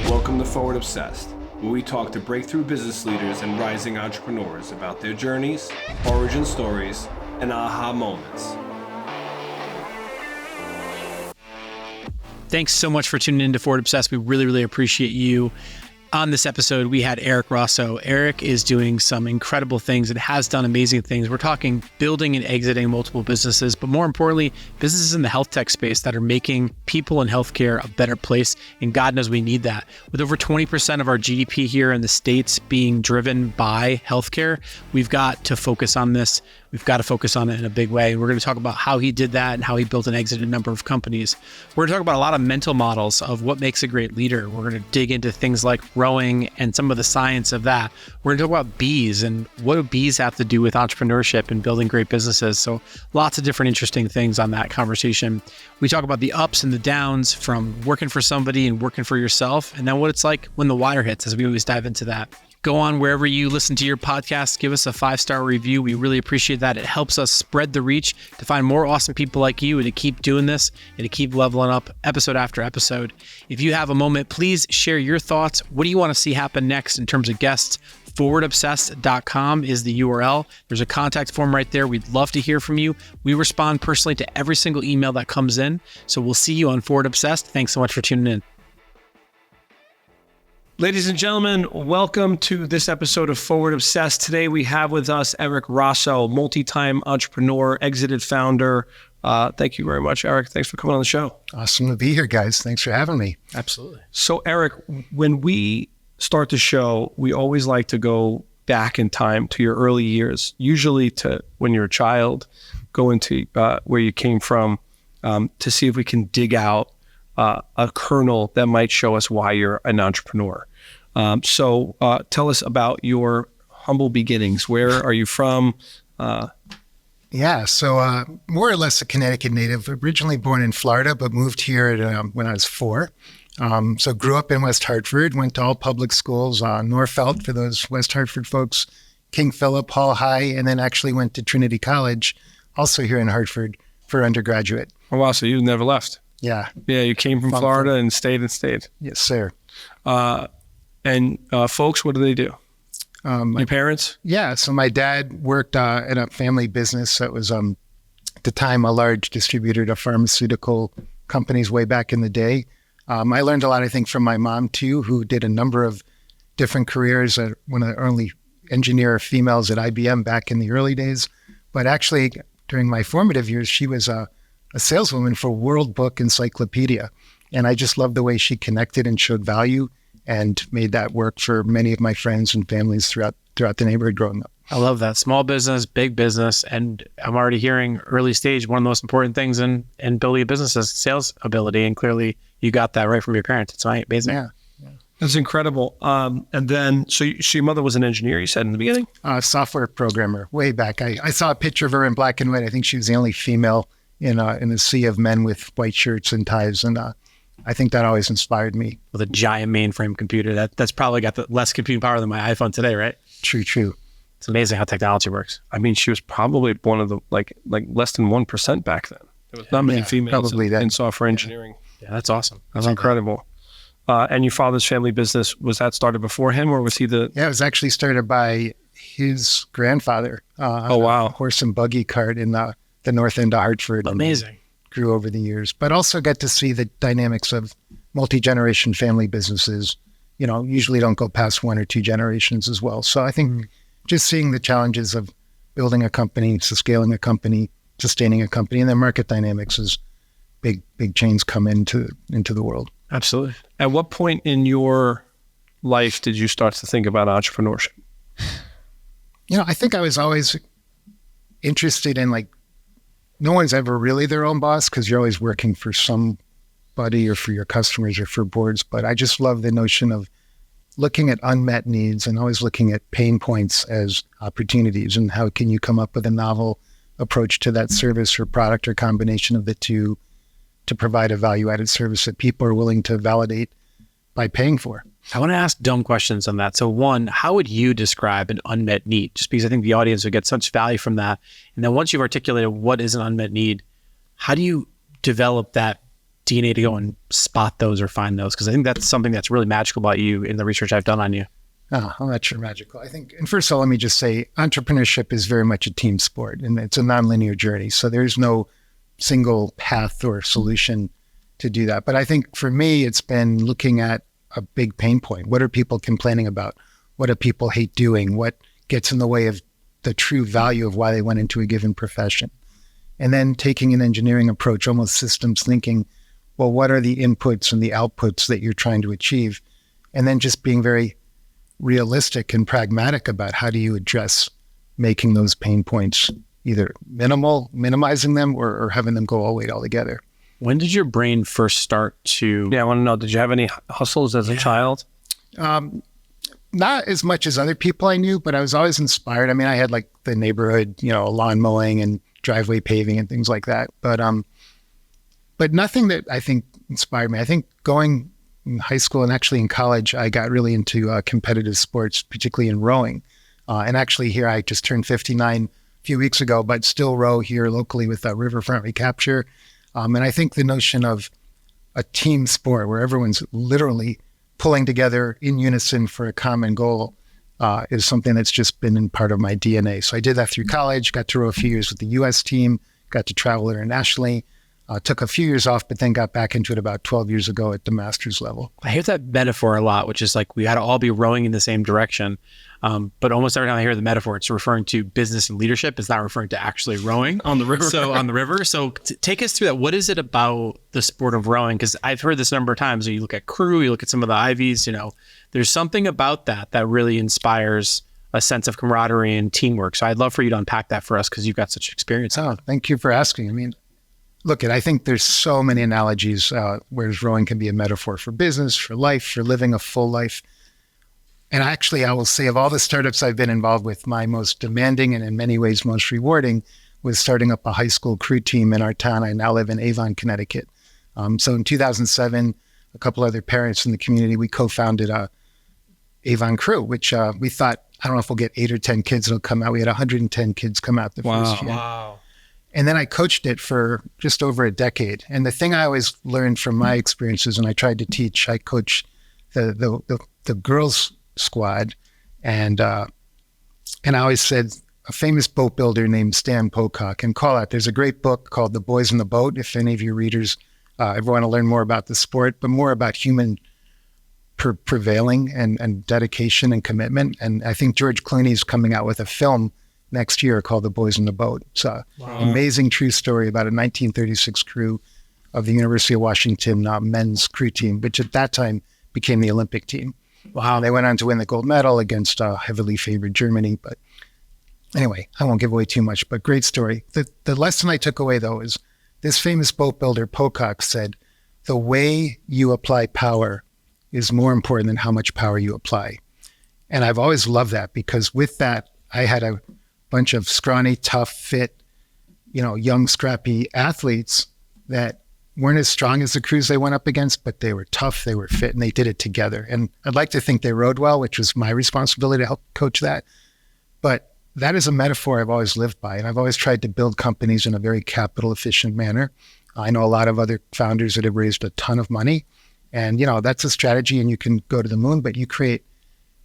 Welcome to Forward Obsessed, where we talk to breakthrough business leaders and rising entrepreneurs about their journeys, origin stories, and aha moments. Thanks so much for tuning in to Forward Obsessed. We really appreciate you. On this episode, we had Eric Rosow. Eric is doing some incredible things and has done amazing things. We're talking building and exiting multiple businesses, but more importantly, businesses in the health tech space that are making people in healthcare a better place. And God knows we need that. With over 20% of our GDP here in the States being driven by healthcare, we've got to focus on this. We've got to focus on it in a big way. We're going to talk about how he did that and how he built and exited a number of companies. We're going to talk about a lot of mental models of what makes a great leader. We're going to dig into things like rowing and some of the science of that. We're going to talk about bees and what do bees have to do with entrepreneurship and building great businesses. So lots of different interesting things on that conversation. We talk about the ups and the downs from working for somebody and working for yourself, and then what it's like when the wire hits, as we always dive into that. Go on wherever you listen to your podcast, give us a 5-star review. We really appreciate that. It helps us spread the reach to find more awesome people like you and to keep doing this and to keep leveling up episode after episode. If you have a moment, please share your thoughts. What do you want to see happen next in terms of guests? forwardobsessed.com is the URL. There's a contact form right there. We'd love to hear from you. We respond personally to every single email that comes in. So we'll see you on Forward Obsessed. Thanks so much for tuning in. Ladies and gentlemen, welcome to this episode of Forward Obsessed. Today we have with us Eric Rosow, multi-time entrepreneur, exited founder. Thank you very much, Eric. Thanks for coming on the show. Awesome to be here, guys. Thanks for having me. Absolutely. So Eric, when we start the show, we always like to go back in time to your early years, usually to when you're a child, go into where you came from to see if we can dig out a kernel that might show us why you're an entrepreneur. So tell us about your humble beginnings. Where are you from? So more or less a Connecticut native, originally born in Florida, but moved here when I was 4. So grew up in West Hartford, went to all public schools, Norfelt for those West Hartford folks, King Philip, Hall High, and then actually went to Trinity College, also here in Hartford for undergraduate. Oh, wow. So you never left. Yeah. Yeah, you came from Florida and stayed. Yes, sir. And folks, what do they do? Your parents? Yeah, so my dad worked in a family business that was, at the time, a large distributor to pharmaceutical companies way back in the day. I learned a lot, I think, from my mom, too, who did a number of different careers, one of the early engineer females at IBM back in the early days. But actually, during my formative years, she was a saleswoman for World Book Encyclopedia. And I just loved the way she connected and showed value and made that work for many of my friends and families throughout the neighborhood growing up. I love that. Small business, big business. And I'm already hearing early stage, one of the most important things in building a business is sales ability. And clearly you got that right from your parents. It's amazing. Yeah. That's incredible. And then, so your mother was an engineer, you said in the beginning? Software programmer, way back. I saw a picture of her in black and white. I think she was the only female in a sea of men with white shirts and ties. And I think that always inspired me. With a giant mainframe computer, that's probably got less computing power than my iPhone today, right? True. It's amazing how technology works. I mean, she was probably one of the, like less than 1% back then. There was not many females in software engineering. Yeah, that's awesome. That's incredible. And your father's family business, was that started before him, or was he the... Yeah, it was actually started by his grandfather. Oh, wow. A horse and buggy cart in the north end of Hartford. Amazing. Grew over the years, but also got to see the dynamics of multi-generation family businesses, usually don't go past 1 or 2 generations as well. So I think just seeing the challenges of building a company, scaling a company, sustaining a company, and then market dynamics as big chains come into the world. Absolutely. At what point in your life did you start to think about entrepreneurship? I think I was always interested in no one's ever really their own boss because you're always working for somebody or for your customers or for boards. But I just love the notion of looking at unmet needs and always looking at pain points as opportunities and how can you come up with a novel approach to that service or product or combination of the two to provide a value-added service that people are willing to validate by paying for. I want to ask dumb questions on that. So one, how would you describe an unmet need? Just because I think the audience would get such value from that. And then once you've articulated what is an unmet need, how do you develop that DNA to go and spot those or find those? Because I think that's something that's really magical about you in the research I've done on you. Oh, I'm not sure magical. I think, and first of all, let me just say, entrepreneurship is very much a team sport, and it's a nonlinear journey. So there's no single path or solution to do that. But I think for me, it's been looking at a big pain point. What are people complaining about? What do people hate doing? What gets in the way of the true value of why they went into a given profession? And then taking an engineering approach, almost systems thinking, well, what are the inputs and the outputs that you're trying to achieve? And then just being very realistic and pragmatic about how do you address making those pain points either minimizing them or having them go away altogether. When did your brain first start to... Yeah, I want to know, did you have any hustles as a child? Not as much as other people I knew, but I was always inspired. I mean, I had like the neighborhood, lawn mowing and driveway paving and things like that. But nothing that I think inspired me. I think going in high school and actually in college, I got really into competitive sports, particularly in rowing. And actually here, I just turned 59 a few weeks ago, but still row here locally with Riverfront Recapture. And I think the notion of a team sport where everyone's literally pulling together in unison for a common goal is something that's just been in part of my DNA. So I did that through college, got to row a few years with the U.S. team, got to travel internationally, took a few years off, but then got back into it about 12 years ago at the master's level. I hear that metaphor a lot, which is like we got to all be rowing in the same direction. But almost every time I hear the metaphor, it's referring to business and leadership. It's not referring to actually rowing on the river. So on the river. So take us through that. What is it about the sport of rowing? Because I've heard this a number of times. You look at crew, you look at some of the Ivies, there's something about that really inspires a sense of camaraderie and teamwork. So I'd love for you to unpack that for us because you've got such experience. Oh, thank you for asking. I mean, look, I think there's so many analogies, whereas rowing can be a metaphor for business, for life, for living a full life. And actually, I will say of all the startups I've been involved with, my most demanding and in many ways most rewarding was starting up a high school crew team in our town. I now live in Avon, Connecticut. So in 2007, a couple other parents in the community, we co-founded Avon Crew, which we thought, I don't know if we'll get 8 or 10 kids that'll come out. We had 110 kids come out the first year. Wow. And then I coached it for just over a decade. And the thing I always learned from my experiences, and I tried to teach, I coached the girls squad. And I always said, a famous boat builder named Stan Pocock, and call out, there's a great book called The Boys in the Boat, if any of your readers ever want to learn more about the sport, but more about human prevailing and dedication and commitment. And I think George Clooney's coming out with a film next year called The Boys in the Boat. It's an amazing true story about a 1936 crew of the University of Washington men's crew team, which at that time became the Olympic team. Wow. They went on to win the gold medal against heavily favored Germany. But anyway, I won't give away too much, but great story. The lesson I took away, though, is this famous boat builder, Pocock, said, the way you apply power is more important than how much power you apply. And I've always loved that because with that, I had a bunch of scrawny, tough, fit, young, scrappy athletes that weren't as strong as the crews they went up against, but they were tough, they were fit, and they did it together. And I'd like to think they rowed well, which was my responsibility to help coach that. But that is a metaphor I've always lived by. And I've always tried to build companies in a very capital efficient manner. I know a lot of other founders that have raised a ton of money. And, that's a strategy and you can go to the moon, but you create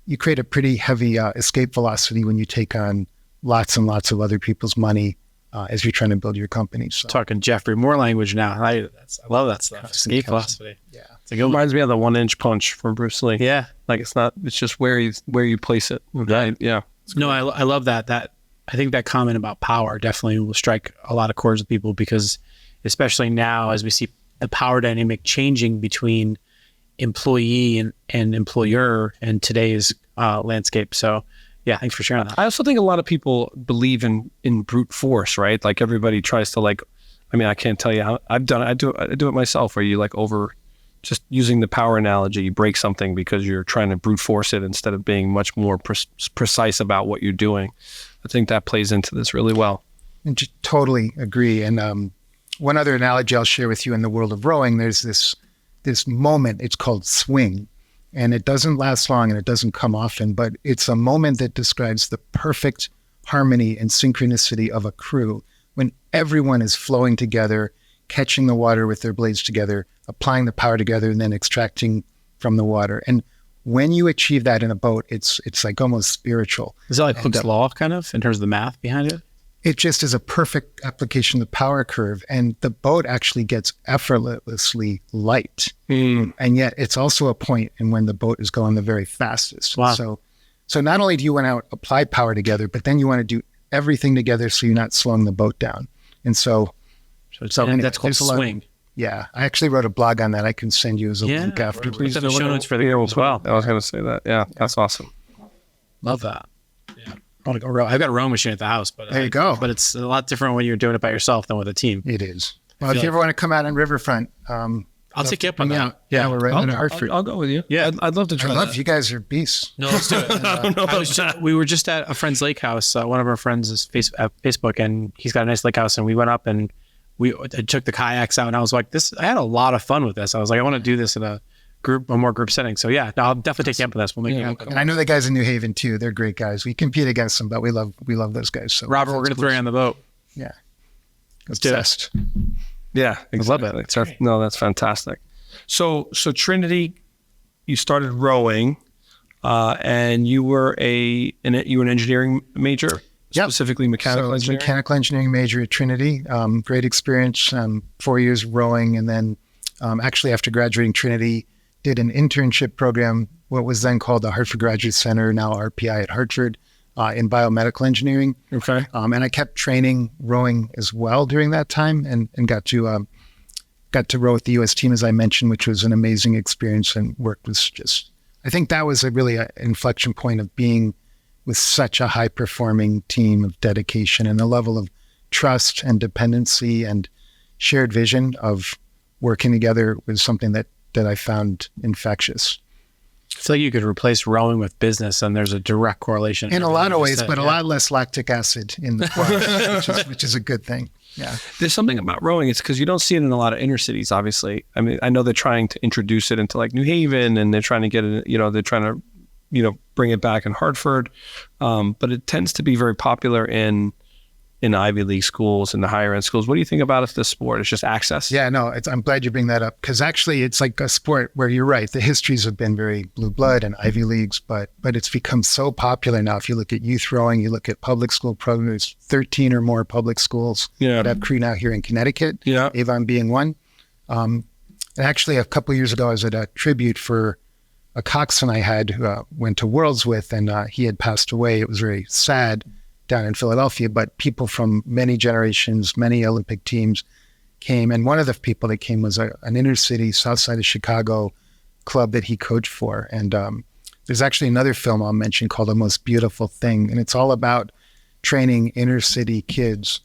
a pretty heavy escape velocity when you take on lots and lots of other people's money as you're trying to build your company. So. Talking Jeffrey Moore language now. I love that stuff. Escape velocity. Yeah. It reminds me of the 1-inch punch from Bruce Lee. Yeah. Like it's just where you place it. Right. Yeah. No, I love that. I think that comment about power definitely will strike a lot of chords with people because especially now as we see the power dynamic changing between employee and employer in today's landscape. So yeah, thanks for sharing that. I also think a lot of people believe in brute force, right? Like everybody tries to I can't tell you how I've done it. I do it myself where you just using the power analogy, you break something because you're trying to brute force it instead of being much more precise about what you're doing. I think that plays into this really well. And just totally agree. And one other analogy I'll share with you in the world of rowing, there's this moment, it's called swing. And it doesn't last long and it doesn't come often, but it's a moment that describes the perfect harmony and synchronicity of a crew when everyone is flowing together catching the water with their blades together, applying the power together, and then extracting from the water. And when you achieve that in a boat, it's like almost spiritual. Is that like Hooke's law, kind of, in terms of the math behind it? It just is a perfect application of the power curve. And the boat actually gets effortlessly light. And yet it's also a point in when the boat is going the very fastest. Wow. So not only do you want to apply power together, but then you want to do everything together so you're not slowing the boat down. And so anyway, that's called swing. Yeah. I actually wrote a blog on that. I can send you as a link after. Please do show notes for the year as well. I was going to say that. Yeah, that's awesome. Love that. Yeah. I want to go row. I've got a rowing machine at the house, but there you go. But it's a lot different when you're doing it by yourself than with a team. It is. Well, if you ever want to come out on Riverfront, I'll take you up on that. Yeah, we're right in Hartford. I'll go with you. Yeah. I'd love to try that. You guys are beasts. No, let's do it. We were just at a friend's lake house. One of our friends is Facebook, and he's got a nice lake house, and we went up and I took the kayaks out, and I was like, I had a lot of fun with this. I was like, I want to do this in a more group setting. So yeah, I'll definitely take you up on this. We'll make it happen. And I know the guys in New Haven too. They're great guys. We compete against them, but we love those guys. So Robert, we're going to throw you on the boat. Yeah. Obsessed. Yeah, exactly. I love it. That's fantastic. So Trinity, you started rowing, and you were an engineering major, specifically mechanical engineering. Mechanical engineering major at Trinity. Great experience. 4 years rowing, and then actually after graduating Trinity, did an internship program, what was then called the Hartford Graduate Center, now RPI at Hartford, in biomedical engineering. Okay. And I kept training rowing as well during that time, and got to row with the U.S. team, as I mentioned, which was an amazing experience, and work was just, I think that was really an inflection point of being with such a high performing team of dedication, and the level of trust and dependency and shared vision of working together was something that I found infectious. I feel like you could replace rowing with business, and there's a direct correlation. In a lot of ways, but a lot less lactic acid in the water, which is a good thing. Yeah. There's something about rowing. It's because you don't see it in a lot of inner cities, obviously. I mean, I know they're trying to introduce it into like New Haven, and they're trying to get it, they're trying to, bring it back in Hartford. But it tends to be very popular in Ivy League schools and the higher end schools. What do you think about the sport? It's just access. Yeah, no, I'm glad you bring that up, because actually it's like a sport where you're right. The histories have been very blue blood and Ivy Leagues, but it's become so popular now. If you look at youth rowing, you look at public school programs, 13 or more public schools that have crew now here in Connecticut, Avon being one. And actually a couple of years ago, I was at a tribute for a coxswain I had who went to Worlds with, and he had passed away. It was very sad down in Philadelphia, but people from many generations, many Olympic teams came. And one of the people that came was an inner city, south side of Chicago club that he coached for. And there's actually another film I'll mention called The Most Beautiful Thing. And it's all about training inner city kids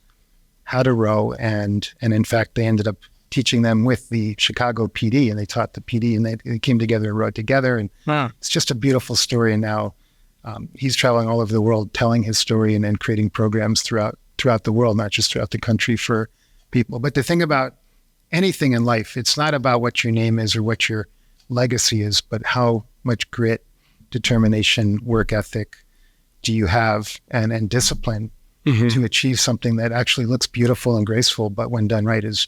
how to row. And in fact, they ended up teaching them with the Chicago PD, and they taught the PD, and they came together and rowed together. And It's just a beautiful story. And now he's traveling all over the world telling his story and creating programs throughout the world, not just throughout the country for people. But the thing about anything in life, it's not about what your name is or what your legacy is, but how much grit, determination, work ethic do you have, and discipline to achieve something that actually looks beautiful and graceful, but when done right is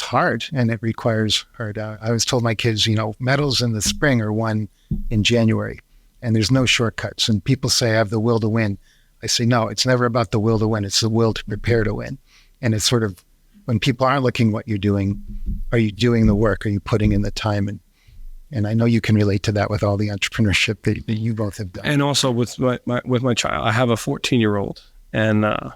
hard, and it requires hard. I always told my kids, medals in the spring are won in January. And there's no shortcuts. And people say, I have the will to win. I say, no, it's never about the will to win. It's the will to prepare to win. And it's sort of, when people aren't looking what you're doing, are you doing the work? Are you putting in the time? And I know you can relate to that with all the entrepreneurship that you both have done. And also with my child, I have a 14-year-old, and and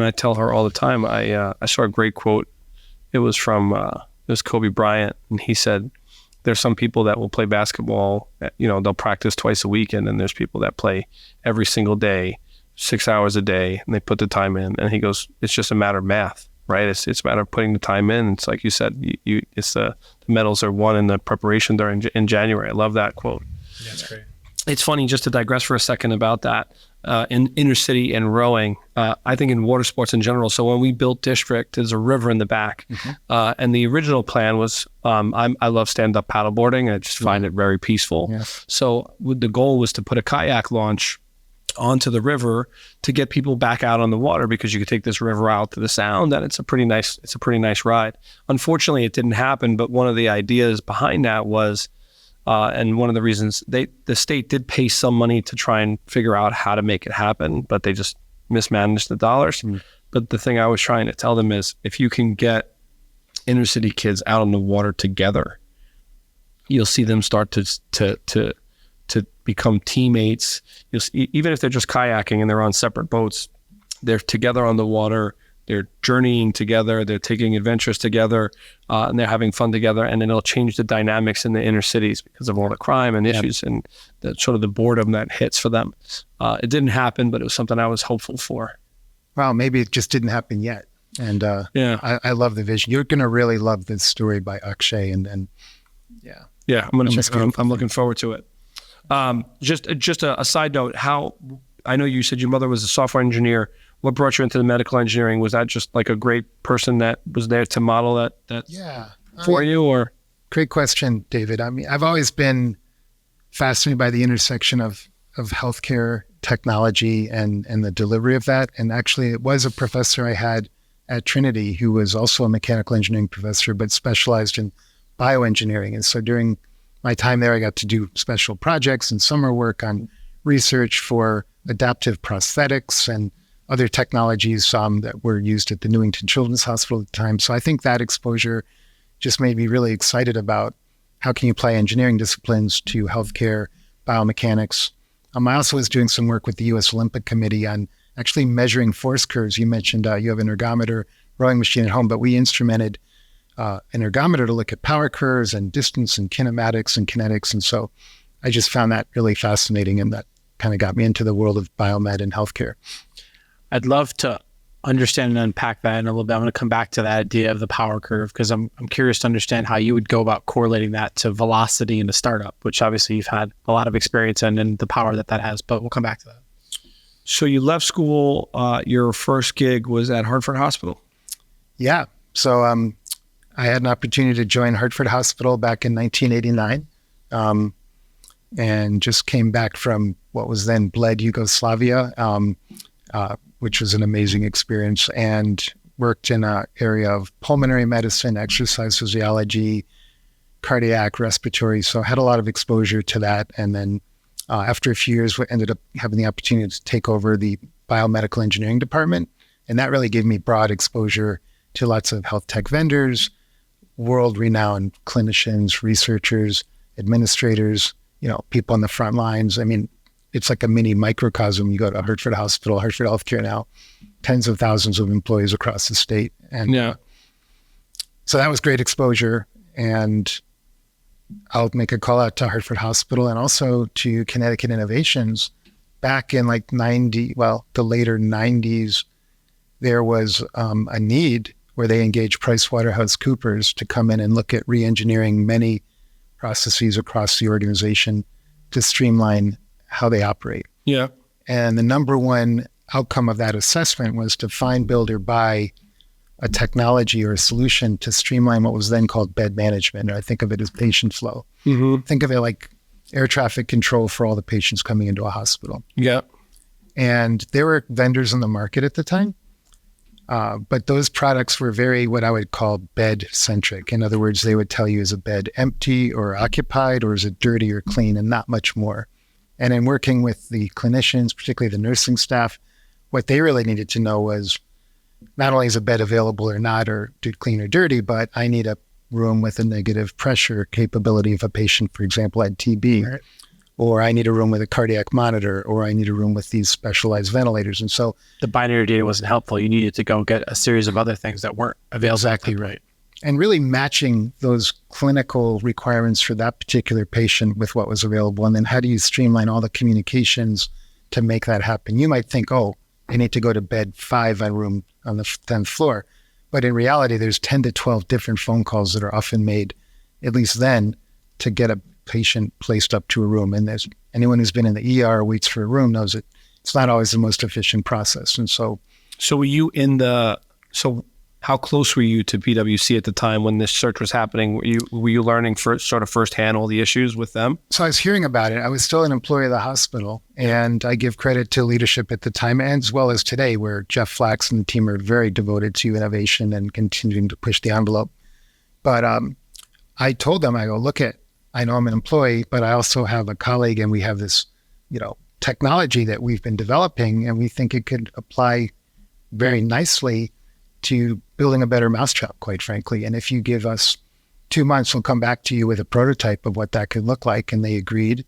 I tell her all the time. I saw a great quote. It was from it was Kobe Bryant, and he said, there's some people that will play basketball, they'll practice twice a week, and then there's people that play every single day, 6 hours a day, and they put the time in. And he goes, it's just a matter of math, right? It's a matter of putting the time in. It's like you said, it's the medals are won in the preparation during in January. I love that quote. Yeah, that's great. It's funny, just to digress for a second about that, in inner city and rowing, I think in water sports in general. So when we built District, there's a river in the back. And the original plan was, I love stand-up paddleboarding. I just find it very peaceful. Yes. So the goal was to put a kayak launch onto the river to get people back out on the water, because you could take this river out to the sound, and it's a pretty nice ride. Unfortunately, it didn't happen, but one of the ideas behind that was, and one of the reasons the state did pay some money to try and figure out how to make it happen, but they just mismanaged the dollars. But the thing I was trying to tell them is, if you can get inner city kids out on the water together, you'll see them start to become teammates. You'll see, even if they're just kayaking and they're on separate boats, they're together on the water, they're journeying together, they're taking adventures together, and they're having fun together. And then it'll change the dynamics in the inner cities because of all the crime and issues and the sort of the boredom that hits for them. It didn't happen, but it was something I was hopeful for. Well, maybe it just didn't happen yet. And I love the vision. You're going to really love this story by Akshay. And I'm going to check it out. I'm looking forward to it. Just a side note, I know you said your mother was a software engineer. What brought you into the medical engineering? Was that just like a great person that was there to model that for you, or? Great question, David. I mean, I've always been fascinated by the intersection of healthcare, technology, and the delivery of that. And actually, it was a professor I had at Trinity who was also a mechanical engineering professor, but specialized in bioengineering. And so during my time there, I got to do special projects and summer work on research for adaptive prosthetics and other technologies that were used at the Newington Children's Hospital at the time. So I think that exposure just made me really excited about how can you apply engineering disciplines to healthcare, biomechanics. I also was doing some work with the U.S. Olympic Committee on actually measuring force curves. You mentioned you have an ergometer rowing machine at home, but we instrumented an ergometer to look at power curves and distance and kinematics and kinetics. And so I just found that really fascinating, and that kind of got me into the world of biomed and healthcare. I'd love to understand and unpack that in a little bit. I'm going to come back to that idea of the power curve, because I'm curious to understand how you would go about correlating that to velocity in a startup, which obviously you've had a lot of experience in, and the power that has, but we'll come back to that. So you left school, your first gig was at Hartford Hospital? Yeah. So I had an opportunity to join Hartford Hospital back in 1989, and just came back from what was then bled Yugoslavia, which was an amazing experience, and worked in an area of pulmonary medicine, exercise physiology, cardiac, respiratory. So I had a lot of exposure to that. And then after a few years, we ended up having the opportunity to take over the biomedical engineering department. And that really gave me broad exposure to lots of health tech vendors, world-renowned clinicians, researchers, administrators, people on the front lines. I mean, it's like a mini microcosm. You go to Hartford Hospital, Hartford Healthcare now, tens of thousands of employees across the state. And so that was great exposure. And I'll make a call out to Hartford Hospital and also to Connecticut Innovations. Back in the later 90s, there was a need where they engaged PricewaterhouseCoopers to come in and look at re-engineering many processes across the organization to streamline how they operate. Yeah. And the number one outcome of that assessment was to find, build, or buy a technology or a solution to streamline what was then called bed management. Or I think of it as patient flow. Mm-hmm. Think of it like air traffic control for all the patients coming into a hospital. Yeah. And there were vendors in the market at the time, but those products were very what I would call bed-centric. In other words, they would tell you, is a bed empty or occupied, or is it dirty or clean, and not much more. And in working with the clinicians, particularly the nursing staff, what they really needed to know was not only is a bed available or not, or clean or dirty, but I need a room with a negative pressure capability if a patient, for example, had TB, right, or I need a room with a cardiac monitor, or I need a room with these specialized ventilators. And so the binary data wasn't helpful. You needed to go get a series of other things that weren't available. Exactly right. And really matching those clinical requirements for that particular patient with what was available. And then how do you streamline all the communications to make that happen? You might think, I need to go to bed 5 on the 10th floor. But in reality, there's 10 to 12 different phone calls that are often made, at least then, to get a patient placed up to a room. And there's anyone who's been in the ER or waits for a room knows that it's not always the most efficient process. And so were you in how close were you to PwC at the time when this search was happening? Were you learning firsthand all the issues with them? So I was hearing about it. I was still an employee of the hospital, and I give credit to leadership at the time as well as today, where Jeff Flax and the team are very devoted to innovation and continuing to push the envelope. But I told them, I go, I know I'm an employee, but I also have a colleague, and we have this, technology that we've been developing, and we think it could apply very nicely to building a better mousetrap, quite frankly. And if you give us 2 months, we'll come back to you with a prototype of what that could look like. And they agreed.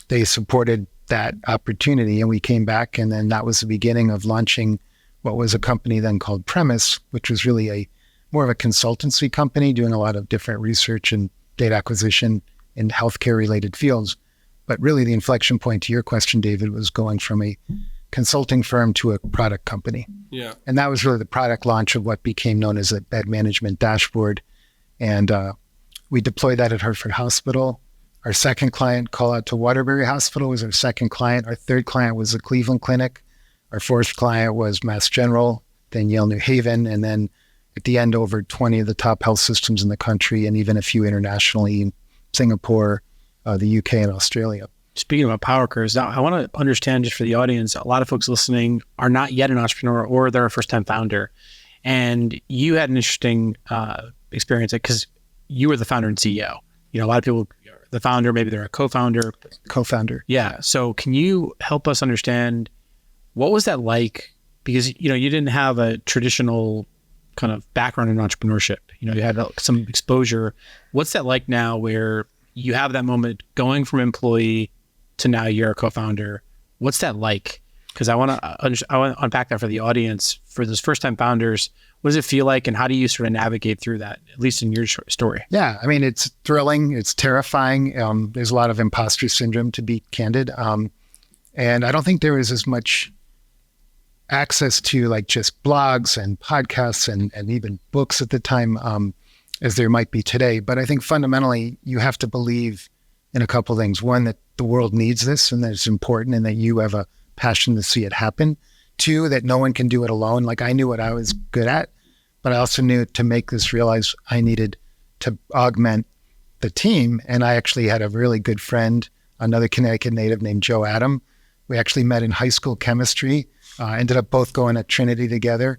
They supported that opportunity, and we came back. And then that was the beginning of launching what was a company then called Premise, which was really more of a consultancy company doing a lot of different research and data acquisition in healthcare related fields. But really the inflection point to your question, David, was going from a consulting firm to a product company. Yeah. And that was really the product launch of what became known as a bed management dashboard. And we deployed that at Hartford Hospital. Our second client, Call Out to Waterbury Hospital, was our second client. Our third client was the Cleveland Clinic. Our fourth client was Mass General, then Yale New Haven, and then at the end, over 20 of the top health systems in the country, and even a few internationally, Singapore, the UK, and Australia. Speaking about power curves, now I want to understand, just for the audience, a lot of folks listening are not yet an entrepreneur, or they're a first-time founder. And you had an interesting experience because you were the founder and CEO. A lot of people, the founder, maybe they're a co-founder. Co-founder. Yeah. So can you help us understand, what was that like? Because, you didn't have a traditional kind of background in entrepreneurship. You had some exposure. What's that like now, where you have that moment going from employee to now you're a co-founder? What's that like? Because I want to unpack that for the audience. For those first-time founders, what does it feel like, and how do you sort of navigate through that, at least in your story? Yeah, I mean, it's thrilling. It's terrifying. There's a lot of imposter syndrome, to be candid. And I don't think there was as much access to like just blogs and podcasts and even books at the time as there might be today. But I think fundamentally you have to believe in a couple of things. One, that the world needs this and that it's important and that you have a passion to see it happen. Two, that no one can do it alone. Like, I knew what I was good at, but I also knew to make this realize I needed to augment the team. And I actually had a really good friend, another Connecticut native named Joe Adam. We actually met in high school chemistry, ended up both going at Trinity together,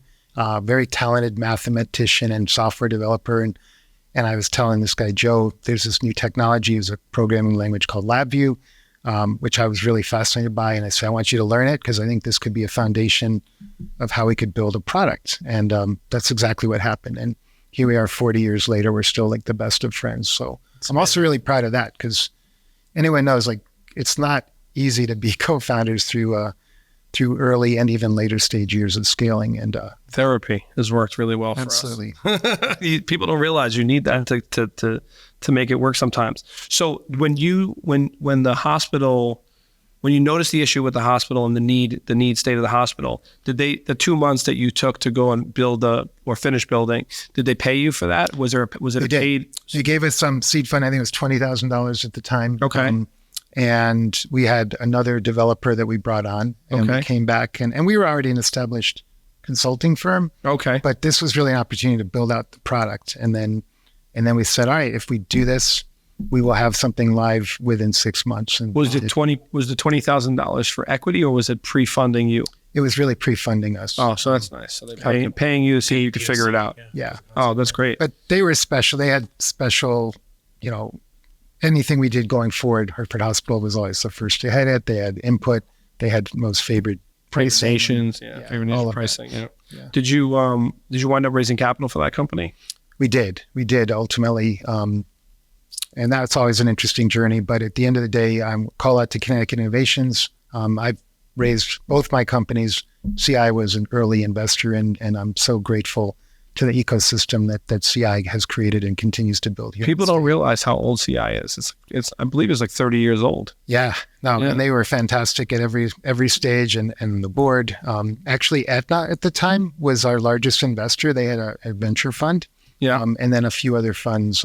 very talented mathematician and software developer. And I was telling this guy, Joe, there's this new technology, it was a programming language called LabVIEW, which I was really fascinated by. And I said, I want you to learn it because I think this could be a foundation of how we could build a product. And that's exactly what happened. And here we are 40 years later, we're still like the best of friends. So I'm also really proud of that, because anyone knows, like, it's not easy to be co-founders through early and even later stage years of scaling. And therapy has worked really well for absolutely. us. People don't realize you need that to make it work sometimes. So when you noticed the issue with the hospital and the need state of the hospital, did the 2 months that you took to go and build or finish building, did they pay you for that? Was it a paid? So you gave us some seed fund. I think it was $20,000 at the time. Okay. And we had another developer that we brought on, and we came back and we were already an established consulting firm. Okay. But this was really an opportunity to build out the product. And then we said, all right, if we do this, we will have something live within 6 months. And was the $20,000 for equity, or was it pre-funding you? It was really pre-funding us. Oh, so that's nice. So they're paying you so you could figure it out. Yeah. Oh, that's great. But they were special. They had special, anything we did going forward, Hartford Hospital was always the first to hit it. They had input. They had most favored pricing. Favorite nation pricing. Yeah. Yeah. Did you wind up raising capital for that company? We did ultimately. And that's always an interesting journey. But at the end of the day, Call Out to Connecticut Innovations. I've raised both my companies. CI was an early investor, and I'm so grateful to the ecosystem that CI has created and continues to build here. People don't realize how old CI is. It's I believe it's like 30 years old. Yeah. And they were fantastic at every stage, and the board. Actually, Aetna at the time was our largest investor. They had a venture fund. Yeah. And then a few other funds,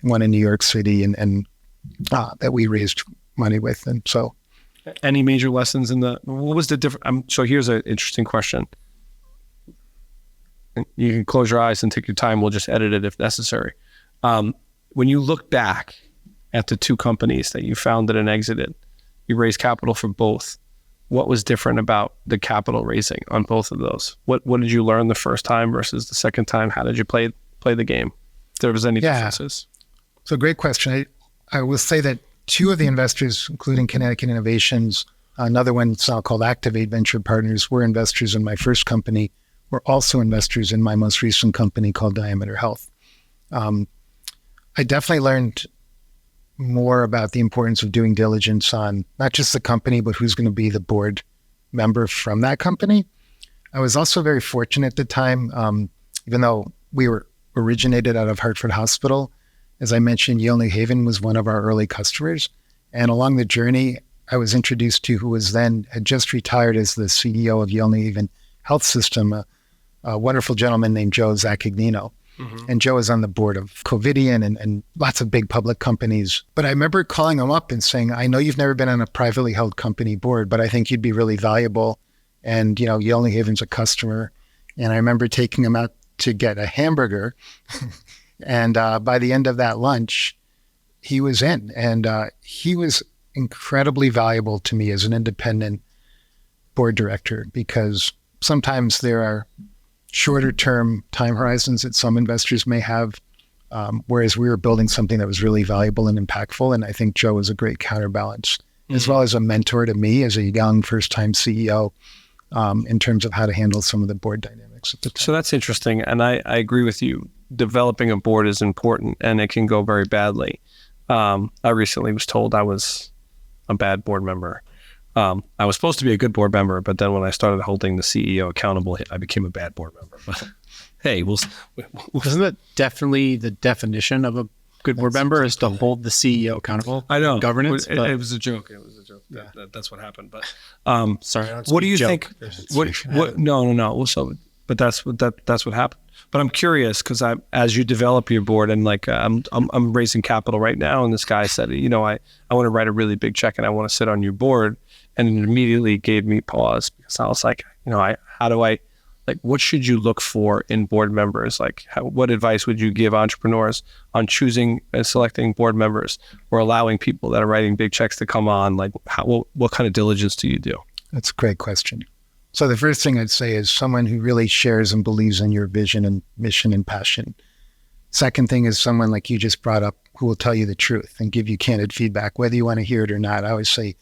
one in New York City and that we raised money with. And so. Any major lessons what was the difference? So here's an interesting question. You can close your eyes and take your time. We'll just edit it if necessary. When you look back at the two companies that you founded and exited, you raised capital for both. What was different about the capital raising on both of those? What did you learn the first time versus the second time? How did you play the game? If there was any differences. So great question. I will say that two of the investors, including Connecticut Innovations, another one it's now called Activate Venture Partners, were investors in my first company, were also investors in my most recent company called Diameter Health. I definitely learned more about the importance of doing diligence on not just the company, but who's going to be the board member from that company. I was also very fortunate at the time, even though we were originated out of Hartford Hospital. As I mentioned, Yale New Haven was one of our early customers. And along the journey, I was introduced to who had just retired as the CEO of Yale New Haven Health System, a wonderful gentleman named Joe Zaccagnino. Mm-hmm. And Joe is on the board of Covidian and lots of big public companies. But I remember calling him up and saying, I know you've never been on a privately held company board, but I think you'd be really valuable. And, Yale New Haven's a customer. And I remember taking him out to get a hamburger. And by the end of that lunch, he was in. And he was incredibly valuable to me as an independent board director, because sometimes there are shorter term time horizons that some investors may have, whereas we were building something that was really valuable and impactful. And I think Joe was a great counterbalance, as well as a mentor to me as a young first-time CEO, in terms of how to handle some of the board dynamics at the time. So that's interesting. And I agree with you. Developing a board is important, and it can go very badly. I recently was told I was a bad board member. I was supposed to be a good board member, but then when I started holding the CEO accountable, I became a bad board member. But hey, isn't that definitely the definition of a good board member, is to hold the CEO accountable? I know. Governance. It was a joke. It was a joke. Yeah. That's what happened. But sorry. What do you think? What? No. Well, so, but that's what happened. But I'm curious, because as you develop your board, and like I'm raising capital right now, and this guy said, I want to write a really big check and I want to sit on your board, and it immediately gave me pause, because I was like, what should you look for in board members? Like, what advice would you give entrepreneurs on choosing and selecting board members, or allowing people that are writing big checks to come on? Like, what kind of diligence do you do? That's a great question. So the first thing I'd say is someone who really shares and believes in your vision and mission and passion. Second thing is someone like you just brought up, who will tell you the truth and give you candid feedback, whether you want to hear it or not. I always say,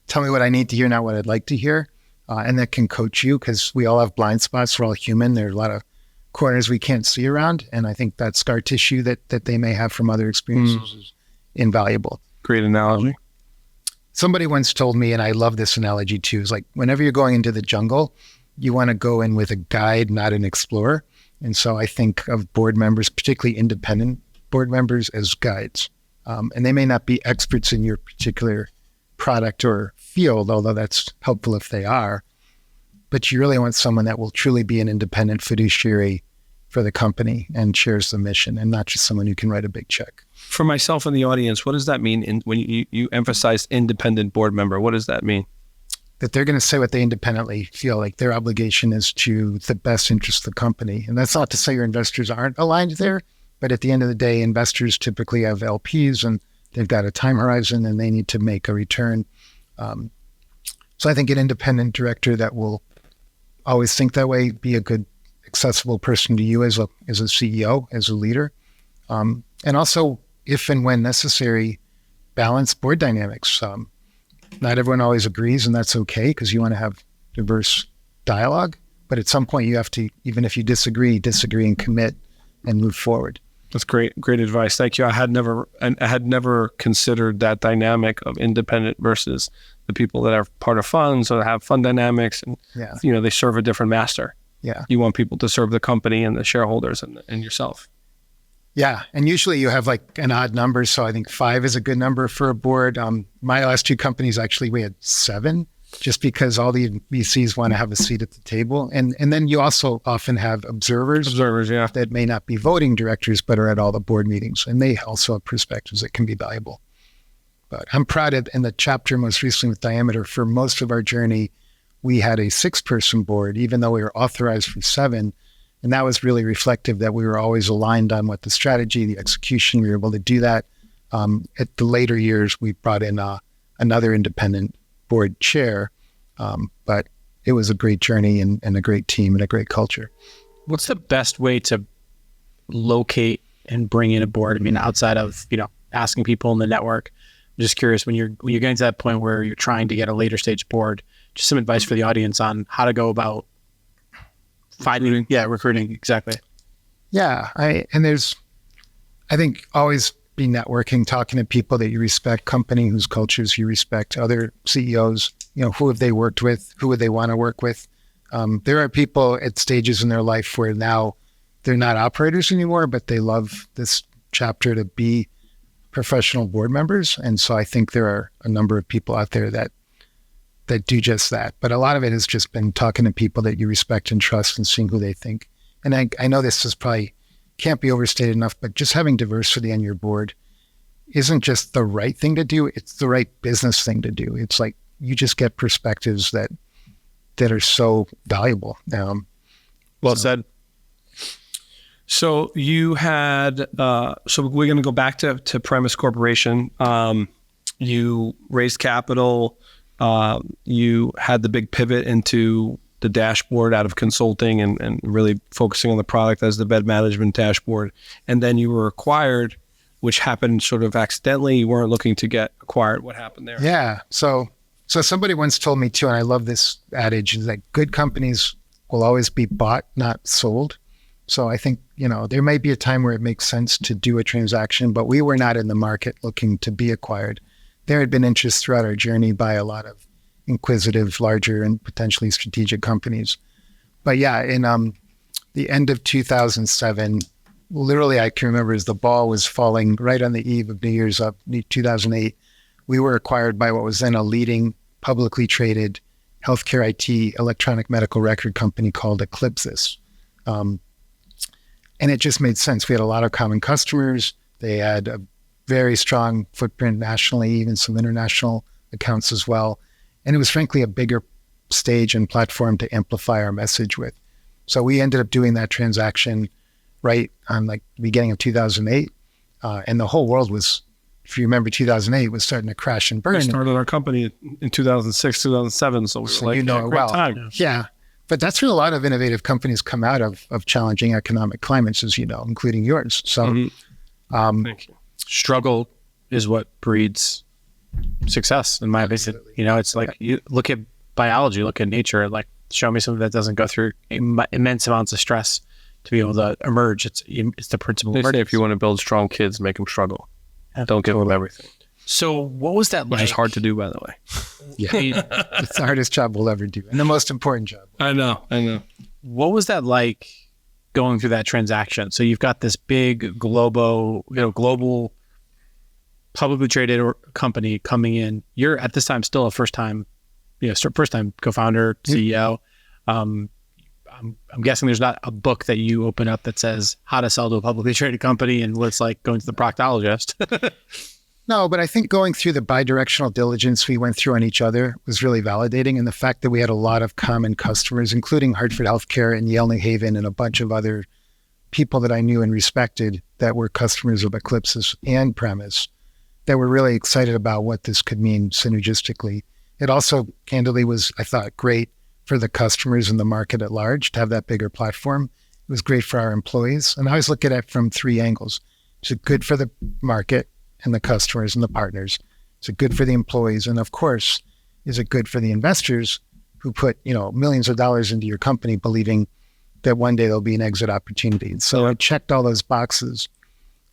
tell me what I need to hear, not what I'd like to hear. And that can coach you, because we all have blind spots. We're all human. There are a lot of corners we can't see around. And I think that scar tissue that they may have from other experiences is invaluable. Great analogy. Somebody once told me, and I love this analogy too, is like, whenever you're going into the jungle, you want to go in with a guide, not an explorer. And so I think of board members, particularly independent board members, as guides. And they may not be experts in your particular product or field, although that's helpful if they are. But you really want someone that will truly be an independent fiduciary for the company and shares the mission, and not just someone who can write a big check. For myself in the audience, what does that mean when you emphasize independent board member? What does that mean? That they're going to say what they independently feel like their obligation is to the best interest of the company. And that's not to say your investors aren't aligned there, but at the end of the day, investors typically have LPs and they've got a time horizon and they need to make a return. So I think an independent director that will always think that way, be a good, accessible person to you as a CEO, as a leader. And also, if and when necessary, balance board dynamics. Not everyone always agrees, and that's okay, because you want to have diverse dialogue. But at some point, you have to, even if you disagree and commit and move forward. That's great advice. Thank you. I had never considered that dynamic of independent versus the people that are part of funds or have fund dynamics, and they serve a different master. Yeah, you want people to serve the company and the shareholders and yourself. Yeah, and usually you have like an odd number, so I think 5 is a good number for a board. My last 2 companies, actually, we had 7, just because all the VCs want to have a seat at the table. And then you also often have observers, that may not be voting directors, but are at all the board meetings, and they also have perspectives that can be valuable. But I'm proud of, in the chapter most recently with Diameter, for most of our journey, we had a 6-person board, even though we were authorized for 7. And that was really reflective that we were always aligned on what the strategy, the execution, we were able to do that. At the later years, we brought in another independent board chair, but it was a great journey and a great team and a great culture. What's the best way to locate and bring in a board? I mean, outside of, asking people in the network, I'm just curious, when you're getting to that point where you're trying to get a later stage board, just some advice for the audience on how to go about finding, recruiting, exactly. Yeah, I think always be networking, talking to people that you respect, company whose cultures you respect, other CEOs, who have they worked with, who would they want to work with. There are people at stages in their life where now they're not operators anymore, but they love this chapter to be professional board members. And so I think there are a number of people out there that do just that. But a lot of it has just been talking to people that you respect and trust and seeing who they think. And I know this is probably can't be overstated enough, but just having diversity on your board isn't just the right thing to do. It's the right business thing to do. It's like you just get perspectives that are so valuable. Well said. So you had, so we're going to go back to Premise Corporation. You raised capital. You had the big pivot into the dashboard out of consulting and really focusing on the product as the bed management dashboard. And then you were acquired, which happened sort of accidentally. You weren't looking to get acquired. What happened there? Yeah. So somebody once told me too, and I love this adage, is that good companies will always be bought, not sold. So I think, there may be a time where it makes sense to do a transaction, but we were not in the market looking to be acquired. There had been interest throughout our journey by a lot of inquisitive, larger, and potentially strategic companies. But yeah, in the end of 2007, literally I can remember as the ball was falling right on the eve of New Year's up, 2008, we were acquired by what was then a leading publicly traded healthcare IT electronic medical record company called Eclipsys. And it just made sense. We had a lot of common customers. They had a very strong footprint nationally, even some international accounts as well. And it was frankly a bigger stage and platform to amplify our message with. So we ended up doing that transaction right on the beginning of 2008. And the whole world was, if you remember 2008, was starting to crash and burn. We started our company in 2006, 2007. So we were great time. Yeah. But that's where a lot of innovative companies come out of challenging economic climates, as you know, including yours. So Thank you. Struggle is what breeds success, in my opinion. It's like you look at biology, look at nature, like show me something that doesn't go through immense amounts of stress to be able to emerge. It's the principle. They say if you want to build strong kids, make them struggle. Don't give them everything. So what was that like? Which is hard to do, by the way. Yeah, it's the hardest job we'll ever do, and the most important job. I know. What was that like going through that transaction? So you've got this big global publicly traded company coming in. You're at this time still a first-time co-founder, CEO. I'm guessing there's not a book that you open up that says how to sell to a publicly traded company and what it's like going to the proctologist. No, but I think going through the bi-directional diligence we went through on each other was really validating. And the fact that we had a lot of common customers, including Hartford Healthcare and Yale New Haven and a bunch of other people that I knew and respected that were customers of Eclipsys and Premise, that were really excited about what this could mean synergistically. It also, candidly, was, I thought, great for the customers and the market at large to have that bigger platform. It was great for our employees. And I always look at it from three angles. Is it good for the market and the customers and the partners? Is it good for the employees? And of course, is it good for the investors who put, millions of dollars into your company believing that one day there'll be an exit opportunity? So I checked all those boxes,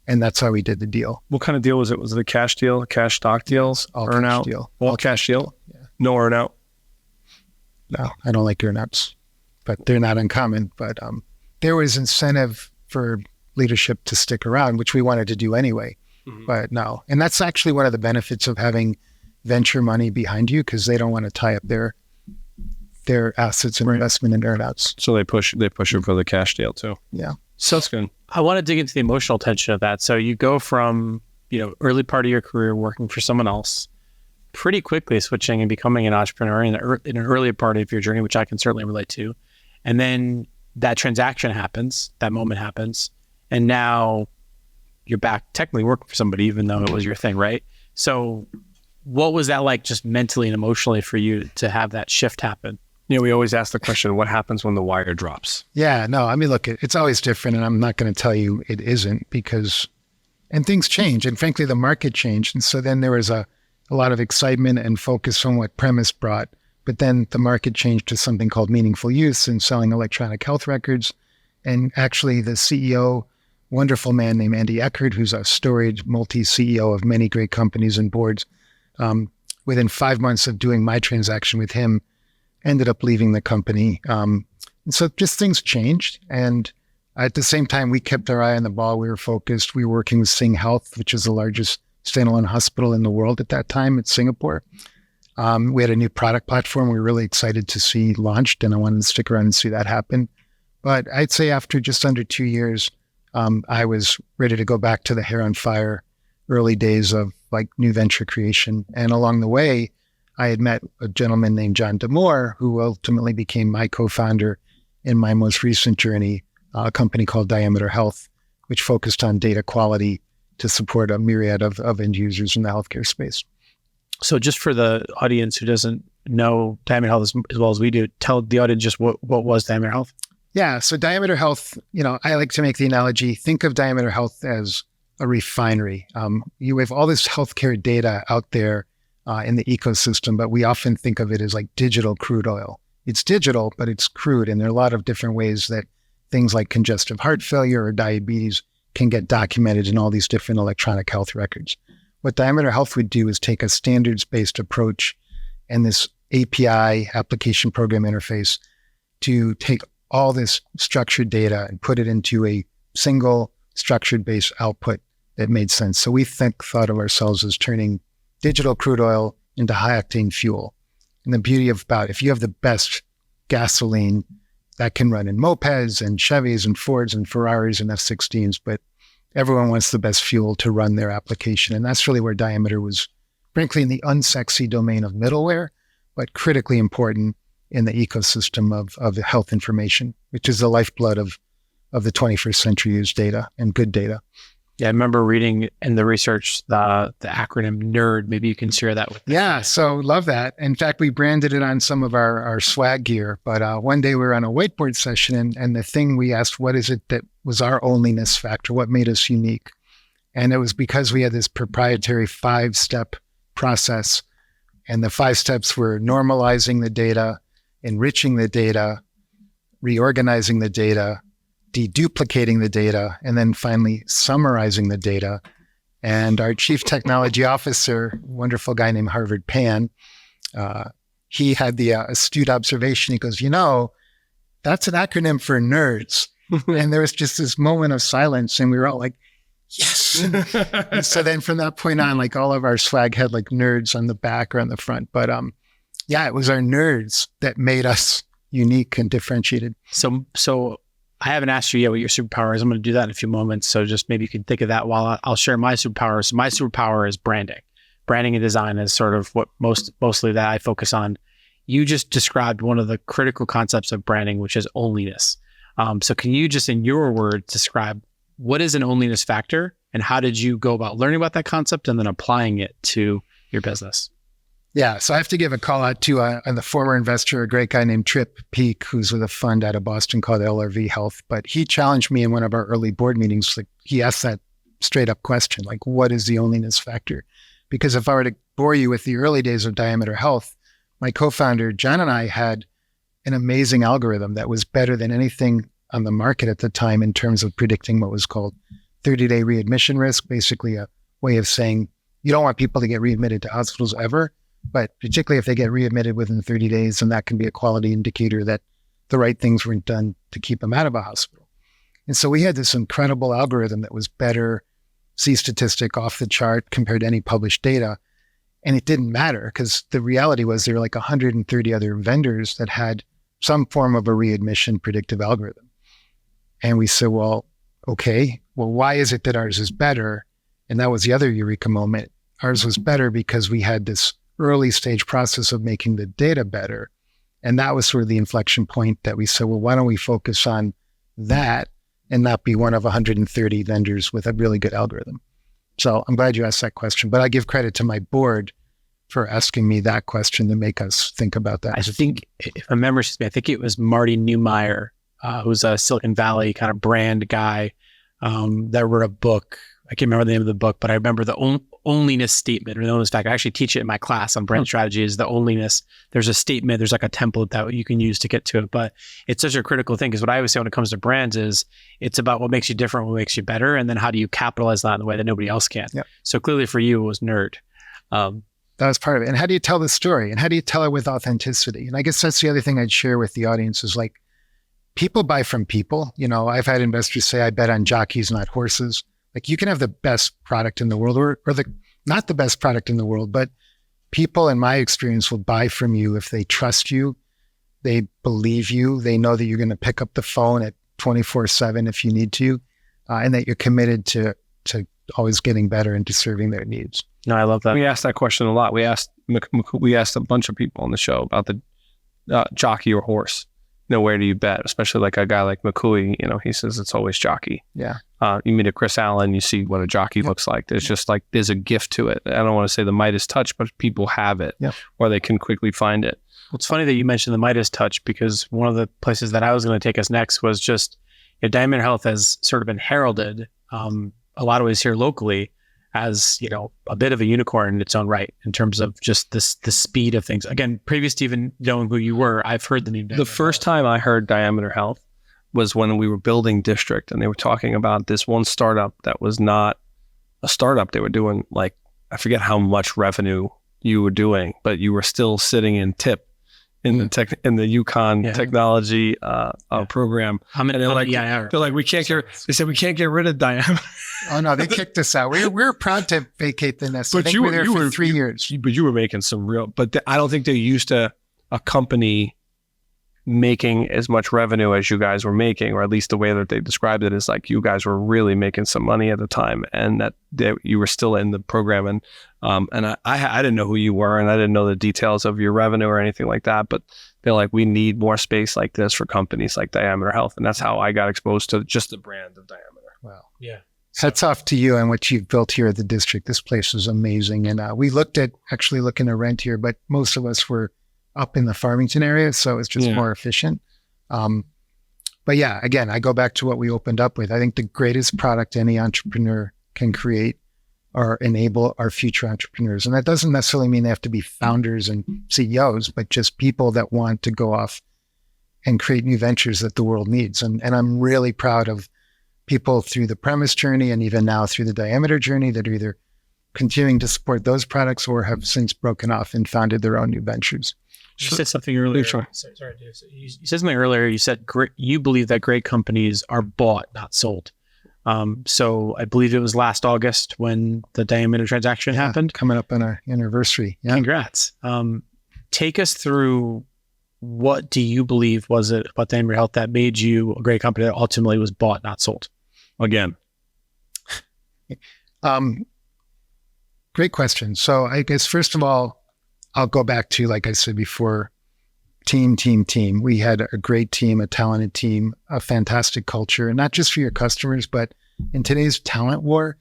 and that's how we did the deal. What kind of deal was it? Was it a cash deal, cash stock deals, earn-out? All cash deal? Yeah. No earn-out? No, I don't like earn-outs, but they're not uncommon. But there was incentive for leadership to stick around, which we wanted to do anyway. Mm-hmm. But no. And that's actually one of the benefits of having venture money behind you, because they don't want to tie up their assets and investment in earn-outs. So they push you for the cash deal too. Yeah. So that's good. I want to dig into the emotional tension of that. So you go from, early part of your career working for someone else, pretty quickly switching and becoming an entrepreneur in an earlier part of your journey, which I can certainly relate to. And then that transaction happens, that moment happens, and now you're back technically working for somebody, even though it was your thing, right? So what was that like just mentally and emotionally for you to have that shift happen? We always ask the question, what happens when the wire drops? Yeah, no, I mean, look, it's always different, and I'm not going to tell you it isn't and things change, and frankly, the market changed. And so then there was a lot of excitement and focus on what Premise brought, but then the market changed to something called meaningful use and selling electronic health records. And actually the CEO, wonderful man named Andy Eckert, who's a storied multi-CEO of many great companies and boards, within 5 months of doing my transaction with him, ended up leaving the company. And so just things changed. And at the same time, we kept our eye on the ball. We were focused. We were working with Sing Health, which is the largest standalone hospital in the world at that time in Singapore. We had a new product platform we were really excited to see launched, and I wanted to stick around and see that happen. But I'd say after just under 2 years, I was ready to go back to the hair on fire early days of like new venture creation. And along the way, I had met a gentleman named John Demore, who ultimately became my co-founder in my most recent journey, a company called Diameter Health, which focused on data quality to support a myriad of end users in the healthcare space. So just for the audience who doesn't know Diameter Health as well as we do, tell the audience just what was Diameter Health? Yeah, so Diameter Health, I like to make the analogy, think of Diameter Health as a refinery. You have all this healthcare data out there in the ecosystem, but we often think of it as like digital crude oil. It's digital, but it's crude. And there are a lot of different ways that things like congestive heart failure or diabetes can get documented in all these different electronic health records. What Diameter Health would do is take a standards-based approach and this API, application program interface, to take all this structured data and put it into a single structured-based output that made sense. So we thought of ourselves as turning digital crude oil into high-octane fuel. And the beauty about if you have the best gasoline, that can run in mopeds and Chevys and Fords and Ferraris and F-16s, but everyone wants the best fuel to run their application. And that's really where Diameter was, frankly, in the unsexy domain of middleware, but critically important in the ecosystem of health information, which is the lifeblood of the 21st century use data and good data. Yeah, I remember reading in the research the acronym NERD. Maybe you can share that with us. Yeah, so love that. In fact, we branded it on some of our swag gear. But one day we were on a whiteboard session, and the thing we asked, what is it that was our onlyness factor? What made us unique? And it was because we had this proprietary 5-step process. And the 5 steps were normalizing the data, enriching the data, reorganizing the data, deduplicating the data, and then finally summarizing the data. And our chief technology officer, wonderful guy named Harvard Pan, he had the astute observation. He goes, that's an acronym for nerds. And there was just this moment of silence, and we were all like, yes. And so then from that point on, like all of our swag had like nerds on the back or on the front. But it was our nerds that made us unique and differentiated. So I haven't asked you yet what your superpower is. I'm going to do that in a few moments. So just maybe you can think of that while I'll share my superpower. So my superpower is branding. Branding and design is sort of what mostly that I focus on. You just described one of the critical concepts of branding, which is onlyness. So can you just, in your words, describe what is an onlyness factor and how did you go about learning about that concept and then applying it to your business? Yeah, so I have to give a call out to the former investor, a great guy named Trip Peak, who's with a fund out of Boston called LRV Health. But he challenged me in one of our early board meetings. Like he asked that straight up question, like, what is the onlyness factor? Because if I were to bore you with the early days of Diameter Health, my co-founder, John, and I had an amazing algorithm that was better than anything on the market at the time in terms of predicting what was called 30-day readmission risk, basically a way of saying you don't want people to get readmitted to hospitals ever. But particularly if they get readmitted within 30 days, and that can be a quality indicator that the right things weren't done to keep them out of a hospital. And so we had this incredible algorithm that was better, C-statistic off the chart compared to any published data. And it didn't matter because the reality was there were like 130 other vendors that had some form of a readmission predictive algorithm. And we said, well, why is it that ours is better? And that was the other eureka moment. Ours was better because we had this early stage process of making the data better. And that was sort of the inflection point that we said, well, why don't we focus on that and not be one of 130 vendors with a really good algorithm? So I'm glad you asked that question, but I give credit to my board for asking me that question to make us think about that. I think, if I remember, I think it was Marty Neumeier, who's a Silicon Valley kind of brand guy, that wrote a book. I can't remember the name of the book, but I remember the onlyness statement, or the onlyness fact. I actually teach it in my class on brand strategy, is the onlyness. There's a statement, there's like a template that you can use to get to it. But it's such a critical thing, because what I always say when it comes to brands is it's about what makes you different, what makes you better, and then how do you capitalize that in the way that nobody else can. Yep. So clearly for you, it was nerd. That was part of it. And how do you tell the story? And how do you tell it with authenticity? And I guess that's the other thing I'd share with the audience is like, people buy from people. You know, I've had investors say, I bet on jockeys, not horses. Like, you can have the best product in the world or not the best product in the world, but people, in my experience, will buy from you if they trust you, they believe you, they know that you're going to pick up the phone at 24/7 if you need to, and that you're committed to always getting better and to serving their needs. No, I love that. We asked that question a lot. We asked a bunch of people on the show about the jockey or horse. You know, where do you bet? Especially like a guy like McCooey, you know, he says it's always jockey. Yeah. You meet a Chris Allen, you see what a jockey looks like. There's just like, there's a gift to it. I don't want to say the Midas touch, but people have it, or they can quickly find it. Well, it's funny that you mentioned the Midas touch, because one of the places that I was going to take us next was just, Diameter Health has sort of been heralded a lot of ways here locally as, you know, a bit of a unicorn in its own right, in terms of just the speed of things. Again, previous to even knowing who you were, I've heard the name. The first time I heard Diameter Health was when we were building District, and they were talking about this one startup that was not a startup. They were doing, like, I forget how much revenue you were doing, but you were still sitting in TIP in the Yukon technology program. How many? They're like, they said we can't get rid of Diameter. Oh no, they kicked us out. We're proud to vacate the nest. But I think we were there for 3 years. But you were making some real. But I don't think they're used to a company making as much revenue as you guys were making, or at least the way that they described it is like you guys were really making some money at the time, and that you were still in the program. And I didn't know who you were, and I didn't know the details of your revenue or anything like that. But they're like, we need more space like this for companies like Diameter Health, and that's how I got exposed to just the brand of Diameter. Wow. Yeah. Hats off to you and what you've built here at the District. This place is amazing. And we looked at actually looking to rent here, but most of us were up in the Farmington area, so it's just more efficient. But yeah, again, I go back to what we opened up with. I think the greatest product any entrepreneur can create or enable our future entrepreneurs. And that doesn't necessarily mean they have to be founders and CEOs, but just people that want to go off and create new ventures that the world needs. And I'm really proud of people through the premise journey and even now through the Diameter journey that are either continuing to support those products or have since broken off and founded their own new ventures. You said something earlier. Sorry, you said something earlier. You said you believe that great companies are bought, not sold. So I believe it was last August when the Diameter transaction happened. Coming up on our anniversary. Yeah. Congrats. Take us through, what do you believe was it about Diameter Health that made you a great company that ultimately was bought, not sold? Again. Great question. So I guess, first of all, I'll go back to, like I said before, team. We had a great team, a talented team, a fantastic culture, and not just for your customers, but in today's talent war,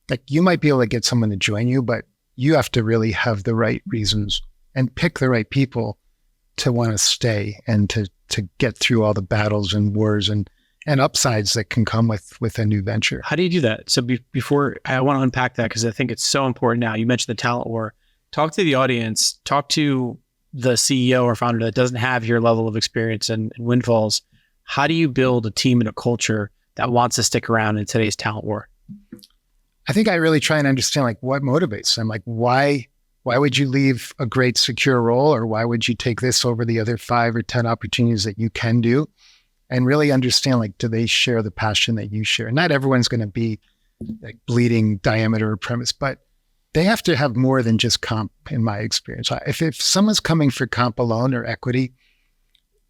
like, you might be able to get someone to join you, but you have to really have the right reasons and pick the right people to want to stay and to get through all the battles and wars and upsides that can come with a new venture. How do you do that? So before, I want to unpack that, because I think it's so important now. You mentioned the talent war. Talk to the audience, talk to the CEO or founder that doesn't have your level of experience and windfalls. How do you build a team and a culture that wants to stick around in today's talent war? I think I really try and understand, like, what motivates them. Like, why would you leave a great secure role, or why would you take this over the other 5 or 10 opportunities that you can do? And really understand, like, do they share the passion that you share? Not everyone's going to be like bleeding Diameter or premise, but they have to have more than just comp, in my experience. If someone's coming for comp alone or equity,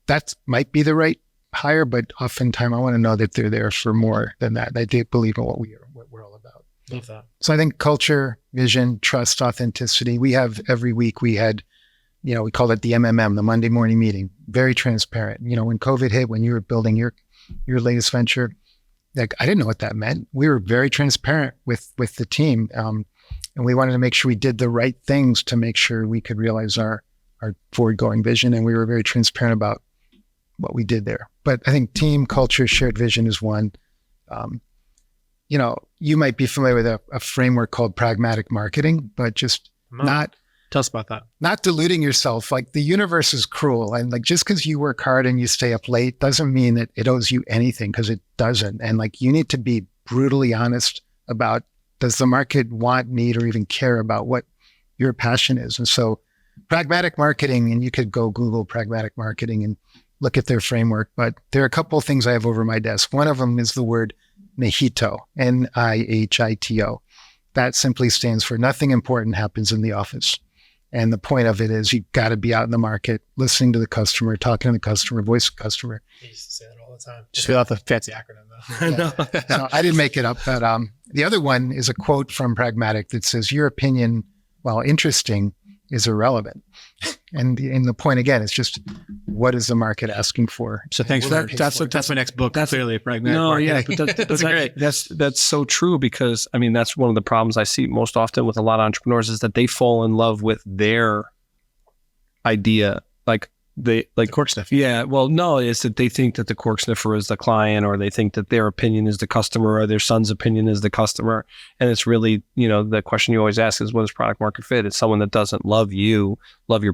that might be the right hire, but oftentimes I want to know that they're there for more than that. They do believe in what we're all about. Love that. So I think culture, vision, trust, authenticity. Every week we had we called it the MMM, the Monday morning meeting, very transparent. When COVID hit, when you were building your latest venture, like I didn't know what that meant. We were very transparent with the team. And we wanted to make sure we did the right things to make sure we could realize our forward going vision. And we were very transparent about what we did there. But I think team culture, shared vision is one. You might be familiar with a framework called Pragmatic marketing, but just not Tell us about that. Not deluding yourself. Like the universe is cruel. And like, just because you work hard and you stay up late doesn't mean that it owes you anything, because it doesn't. And like, you need to be brutally honest about, does the market want, need, or even care about what your passion is? And so pragmatic marketing, and you could go Google pragmatic marketing and look at their framework, but there are a couple of things I have over my desk. One of them is the word Nihito, Nihito. That simply stands for nothing important happens in the office. And the point of it is you got to be out in the market, listening to the customer, talking to the customer, voice of the customer. I used to say that all the time. Just without the fancy acronym though. Yeah. So I didn't make it up, but the other one is a quote from Pragmatic that says, your opinion, while interesting, is irrelevant. And the point again is just, what is the market asking for? So thanks for that. That's my next book. That's clearly Pragmatic. No, marketing. yeah, but that's great. That's so true, because I mean, that's one of the problems I see most often with a lot of entrepreneurs is that they fall in love with their idea, like the cork sniff. Yeah, well, no, it's that they think that the cork sniffer is the client, or they think that their opinion is the customer, or their son's opinion is the customer. And it's really, the question you always ask is, what is product market fit? It's someone that doesn't love your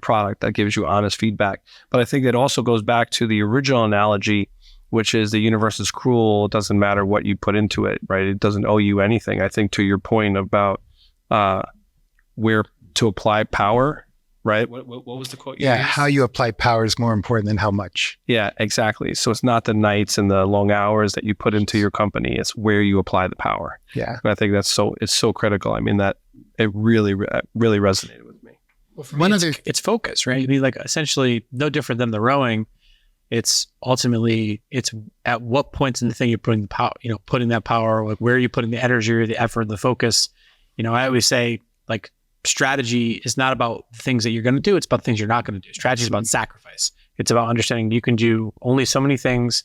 product, that gives you honest feedback. But I think that also goes back to the original analogy, which is the universe is cruel. It doesn't matter what you put into it, right? It doesn't owe you anything. I think to your point about where to apply power, right? What was the quote? Yeah, how you apply power is more important than how much. Yeah, exactly. So it's not the nights and the long hours that you put into your company. It's where you apply the power. Yeah. And I think it's so critical. I mean, that it really resonated with me. Well, for me, it's focus, right? I mean, like essentially no different than the rowing. It's ultimately, it's at what points in the thing you're putting the power, putting that power, like where are you putting the energy or the effort and the focus? I always say, like, strategy is not about things that you're going to do. It's about things you're not going to do. Strategy is about sacrifice. It's about understanding you can do only so many things.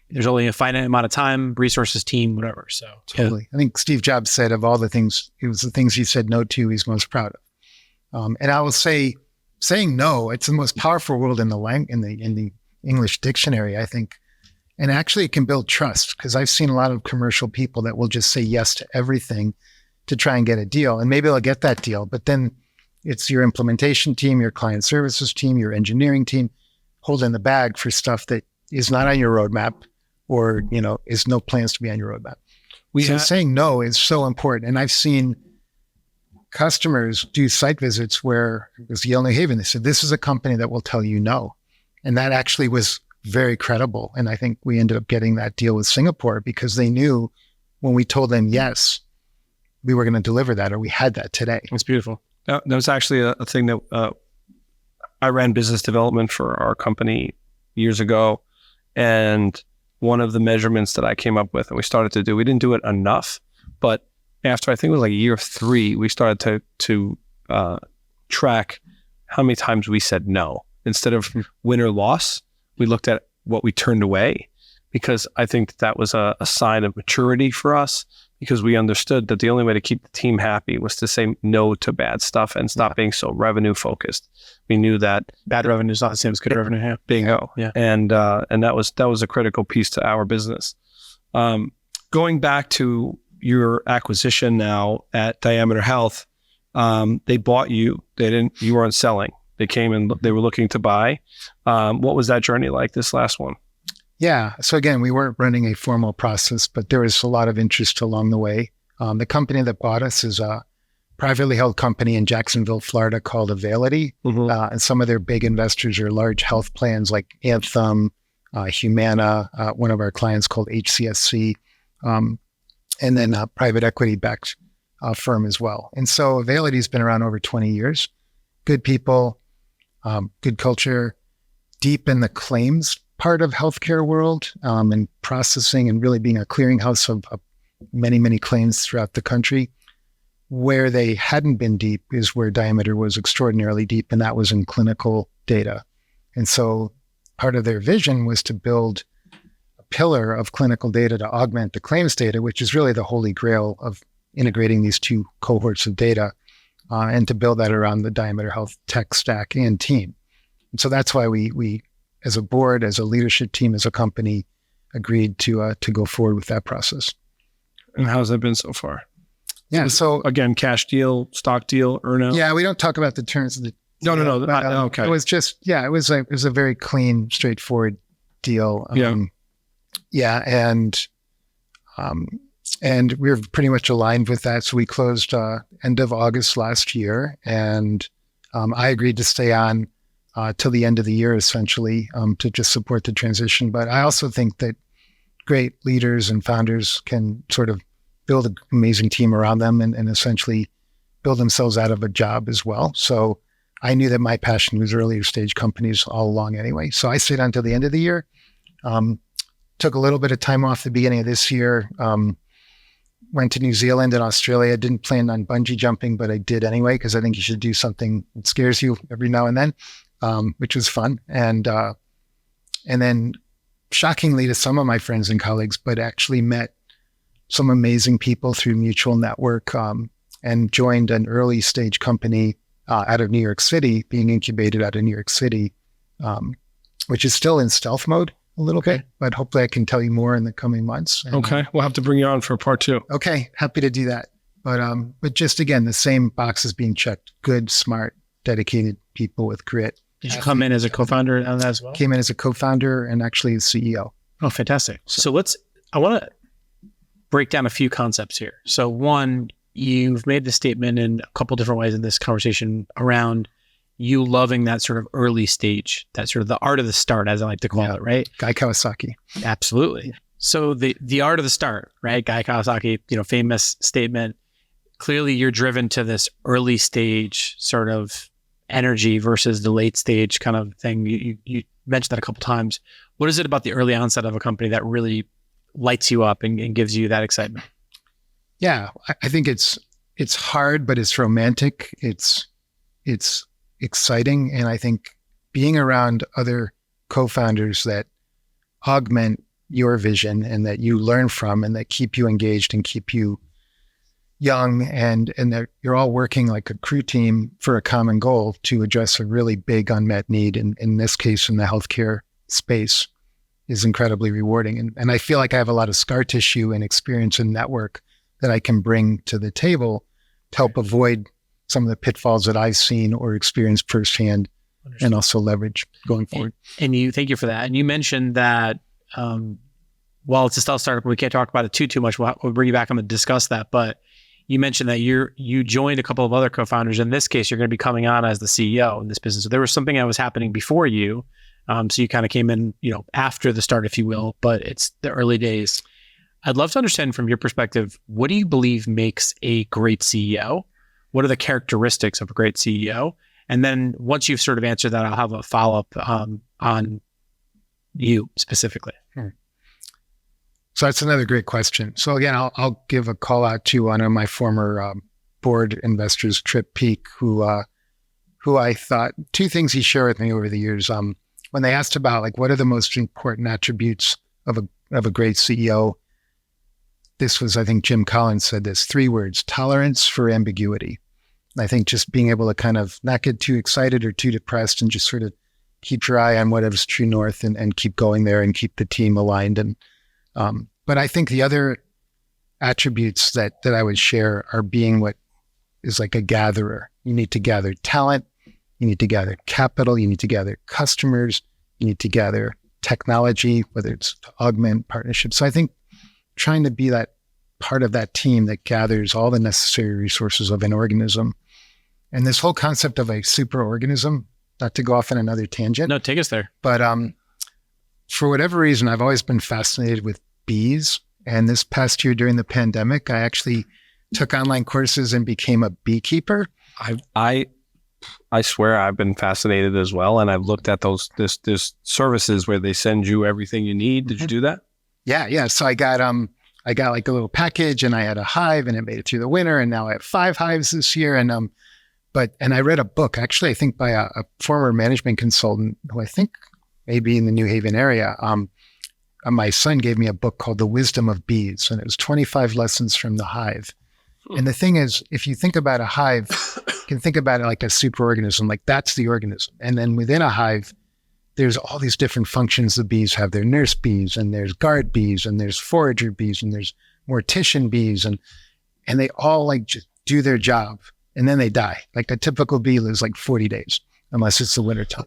There's only a finite amount of time, resources, team, whatever. So totally. I think Steve Jobs said of all the things, it was the things he said no to, he's most proud of. And I will say, saying no, it's the most powerful word in the English dictionary, I think. And actually it can build trust, because I've seen a lot of commercial people that will just say yes to everything to try and get a deal. And maybe they'll get that deal, but then it's your implementation team, your client services team, your engineering team holding the bag for stuff that is not on your roadmap, or, is no plans to be on your roadmap. Saying no is so important. And I've seen customers do site visits where it was Yale New Haven. They said, this is a company that will tell you no. And that actually was very credible. And I think we ended up getting that deal with Singapore because they knew when we told them yes, we were going to deliver that, or we had that today. That's beautiful. That was actually a thing that I ran business development for our company years ago. And one of the measurements that I came up with and we started to do, we didn't do it enough, but after I think it was like year 3, we started to track how many times we said no. Instead of win or loss, we looked at what we turned away, because I think that was a sign of maturity for us, because we understood that the only way to keep the team happy was to say no to bad stuff and stop being so revenue focused. We knew that bad revenue is not the same as good revenue. Yeah. Bingo. Yeah. And that was a critical piece to our business. Going back to your acquisition now at Diameter Health, they bought you. You weren't selling. They came and they were looking to buy. What was that journey like, this last one? Yeah. So again, we weren't running a formal process, but there was a lot of interest along the way. The company that bought us is a privately held company in Jacksonville, Florida called Availity. Mm-hmm. And some of their big investors are large health plans like Anthem, Humana, one of our clients called HCSC, and then a private equity-backed firm as well. And so Availity has been around over 20 years. Good people, good culture, deep in the claims part of healthcare world, and processing and really being a clearinghouse of many, many claims throughout the country. Where they hadn't been deep is where Diameter was extraordinarily deep, and that was in clinical data. And so part of their vision was to build a pillar of clinical data to augment the claims data, which is really the holy grail of integrating these two cohorts of data, and to build that around the Diameter Health tech stack and team. And so that's why we as a board, as a leadership team, as a company, agreed to go forward with that process. And how's that been so far? Yeah. So again, cash deal, stock deal, earnout. Yeah, we don't talk about the terms of the. No. But, Okay. It was just it was a very clean, straightforward deal. And we were pretty much aligned with that. So we closed end of August last year, and I agreed to stay on till the end of the year, essentially, to just support the transition. But I also think that great leaders and founders can sort of build an amazing team around them and essentially build themselves out of a job as well. So I knew that my passion was earlier stage companies all along anyway. So I stayed on until the end of the year. Took a little bit of time off the beginning of this year. Went to New Zealand and Australia. Didn't plan on bungee jumping, but I did anyway, because I think you should do something that scares you every now and then, which was fun. And then shockingly to some of my friends and colleagues, but actually met some amazing people through mutual network, and joined an early stage company out of New York City, being incubated out of New York City, which is still in stealth mode a little bit, but hopefully I can tell you more in the coming months. And, okay. We'll have to bring you on for part 2. Okay. Happy to do that. But just again, the same boxes being checked: good, smart, dedicated people with grit. Did you come in as a co-founder on that as well? Came in as a co-founder and actually the CEO. Oh, fantastic. So I want to break down a few concepts here. So one, you've made the statement in a couple different ways in this conversation around you loving that sort of early stage, that sort of the art of the start, as I like to call it, right? Guy Kawasaki. Absolutely. So the art of the start, right? Guy Kawasaki, famous statement. Clearly you're driven to this early stage sort of energy versus the late stage kind of thing. You mentioned that a couple times. What is it about the early onset of a company that really lights you up and gives you that excitement? Yeah, I think it's hard, but it's romantic. It's exciting. And I think being around other co-founders that augment your vision and that you learn from and that keep you engaged and keep you young and that you're all working like a crew team for a common goal to address a really big unmet need, in this case, in the healthcare space, is incredibly rewarding. And I feel like I have a lot of scar tissue and experience and network that I can bring to the table to help avoid some of the pitfalls that I've seen or experienced firsthand. Understood. And also leverage going forward. And thank you for that. And you mentioned that while it's a stealth startup, we can't talk about it too much. We'll bring you back on to discuss that. But you mentioned that you joined a couple of other co-founders. In this case, you're going to be coming on as the CEO in this business. So there was something that was happening before you. So you kind of came in, after the start, if you will, but it's the early days. I'd love to understand from your perspective, what do you believe makes a great CEO? What are the characteristics of a great CEO? And then once you've sort of answered that, I'll have a follow-up on you specifically. So that's another great question. So again, I'll give a call out to one of my former board investors, Trip Peak, who I thought two things he shared with me over the years. When they asked about what are the most important attributes of a great CEO, this was, I think Jim Collins said this, 3 words: tolerance for ambiguity. And I think just being able to kind of not get too excited or too depressed and just sort of keep your eye on whatever's true north and keep going there and keep the team aligned. And but I think the other attributes that I would share are being what is like a gatherer. You need to gather talent, you need to gather capital, you need to gather customers, you need to gather technology, whether it's to augment partnerships. So I think trying to be that part of that team that gathers all the necessary resources of an organism. And this whole concept of a superorganism, not to go off on another tangent. No, take us there. But for whatever reason, I've always been fascinated with bees. And this past year during the pandemic, I actually took online courses and became a beekeeper. I swear I've been fascinated as well. And I've looked at there's services where they send you everything you need. Did you do that? Yeah. So I I got like a little package and I had a hive and it made it through the winter. And now I have 5 hives this year. And, and I read a book, actually, I think by a former management consultant who I think may be in the New Haven area. My son gave me a book called The Wisdom of Bees, and it was 25 lessons from the hive. And the thing is, if you think about a hive, you can think about it like a superorganism, like that's the organism. And then within a hive, there's all these different functions the bees have. They're nurse bees, and there's guard bees, and there's forager bees, and there's mortician bees, and they all like just do their job, and then they die. Like a typical bee lives like 40 days, unless it's the winter time.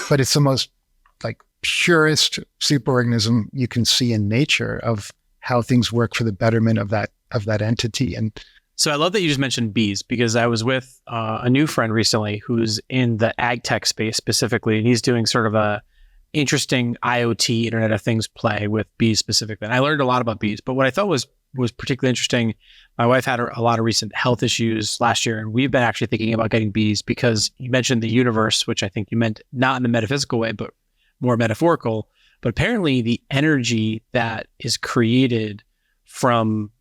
But it's the most like purest superorganism you can see in nature of how things work for the betterment of that entity. And so I love that you just mentioned bees, because I was with a new friend recently who's in the ag tech space specifically, and he's doing sort of a interesting IoT Internet of Things play with bees specifically. And I learned a lot about bees, but what I thought was particularly interesting, my wife had a lot of recent health issues last year, and we've been actually thinking about getting bees because you mentioned the universe, which I think you meant not in the metaphysical way, but more metaphorical. But apparently the energy that is created from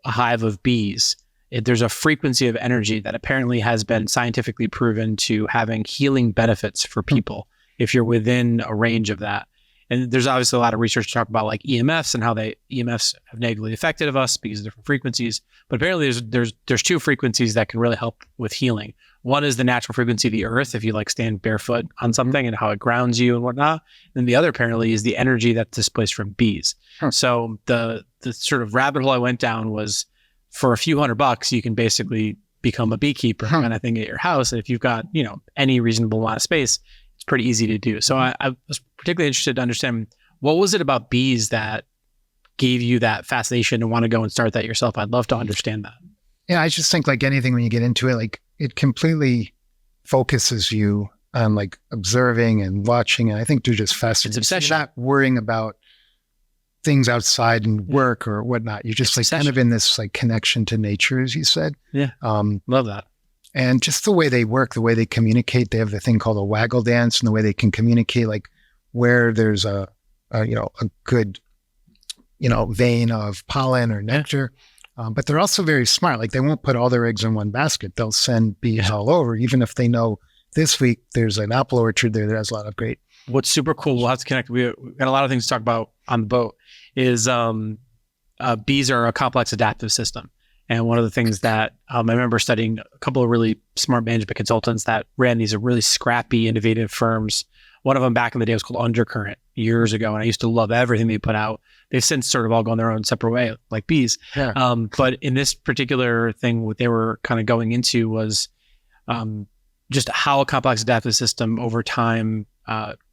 a hive of bees, there's a frequency of energy that apparently has been scientifically proven to having healing benefits for people if you're within a range of that. And there's obviously a lot of research to talk about like EMFs and how EMFs have negatively affected us because of different frequencies. But apparently there's 2 frequencies that can really help with healing. One is the natural frequency of the earth, if you like stand barefoot on something and how it grounds you and whatnot. And the other apparently is the energy that's displaced from bees. So the sort of rabbit hole I went down was, for a few $100, you can basically become a beekeeper kind of thing at your house. And if you've got, any reasonable amount of space, it's pretty easy to do. So I was particularly interested to understand, what was it about bees that gave you that fascination and want to go and start that yourself? I'd love to understand that. Yeah, I just think like anything, when you get into it, like it completely focuses you on like observing and watching. And I think they're just fascinating. It's obsession. You're not worrying about things outside and work or whatnot. You're just like kind of in this like connection to nature, as you said. Yeah. Love that. And just the way they work, the way they communicate, they have the thing called a waggle dance, and the way they can communicate, like where there's a good, vein of pollen or nectar. But they're also very smart. Like they won't put all their eggs in one basket. They'll send bees all over, even if they know this week there's an apple orchard there that has a lot of great. What's super cool, we'll have to connect. We've got a lot of things to talk about on the boat, is bees are a complex adaptive system. And one of the things that I remember studying a couple of really smart management consultants that ran these really scrappy, innovative firms. One of them back in the day was called Undercurrent years ago. And I used to love everything they put out. They've since sort of all gone their own separate way, like bees. Yeah. But in this particular thing, what they were kind of going into was just how a complex adaptive system over time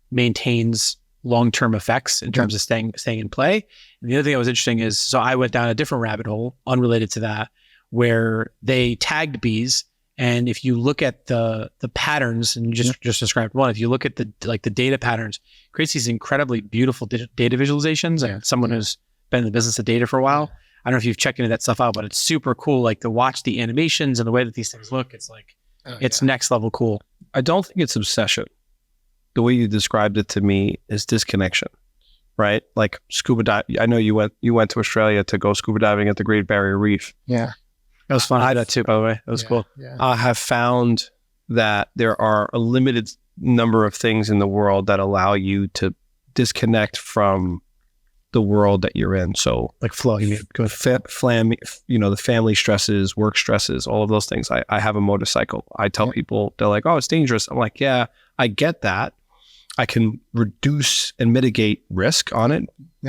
maintains long-term effects in terms of staying in play. And the other thing that was interesting is, so I went down a different rabbit hole unrelated to that, where they tagged bees. And if you look at the patterns, and you just described one, if you look at the data patterns, it creates these incredibly beautiful data visualizations. And someone who's been in the business of data for a while, I don't know if you've checked into that stuff out, but it's super cool. Like to watch the animations and the way that these things look, it's like, it's next level cool. I don't think it's obsession. The way you described it to me is disconnection, right? Like scuba dive. I know you went to Australia to go scuba diving at the Great Barrier Reef. Yeah. That was fun. I had that too, by the way. That was cool. Yeah. I have found that there are a limited number of things in the world that allow you to disconnect from the world that you're in. So like flow, you mean, the family stresses, work stresses, all of those things. I have a motorcycle. I tell people, they're like, oh, it's dangerous. I'm like, yeah, I get that. I can reduce and mitigate risk on it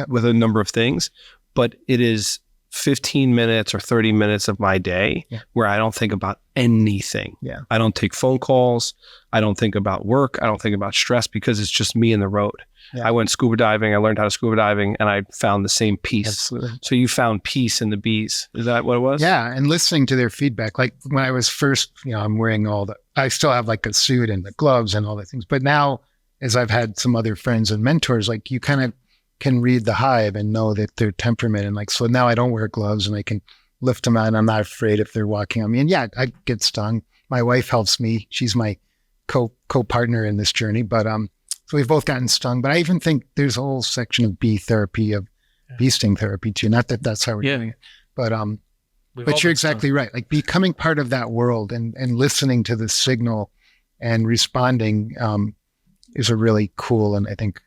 with a number of things, but it is 15 minutes or 30 minutes of my day where I don't think about anything. Yeah. I don't take phone calls. I don't think about work. I don't think about stress because it's just me and the road. Yeah. I went scuba diving. I learned how to scuba diving and I found the same peace. Absolutely. So you found peace in the bees. Is that what it was? Yeah. And listening to their feedback, like when I was first, I'm wearing I still have like a suit and the gloves and all the things, but now as I've had some other friends and mentors, like you kind of can read the hive and know that their temperament. And like, so now I don't wear gloves and I can lift them out and I'm not afraid if they're walking on me. And yeah, I get stung. My wife helps me. She's my co-partner in this journey, but, so we've both gotten stung, but I even think there's a whole section of bee therapy of bee sting therapy too. Not that that's how we're doing it, but you're exactly right. Like becoming part of that world and listening to the signal and responding is a really cool, and I think.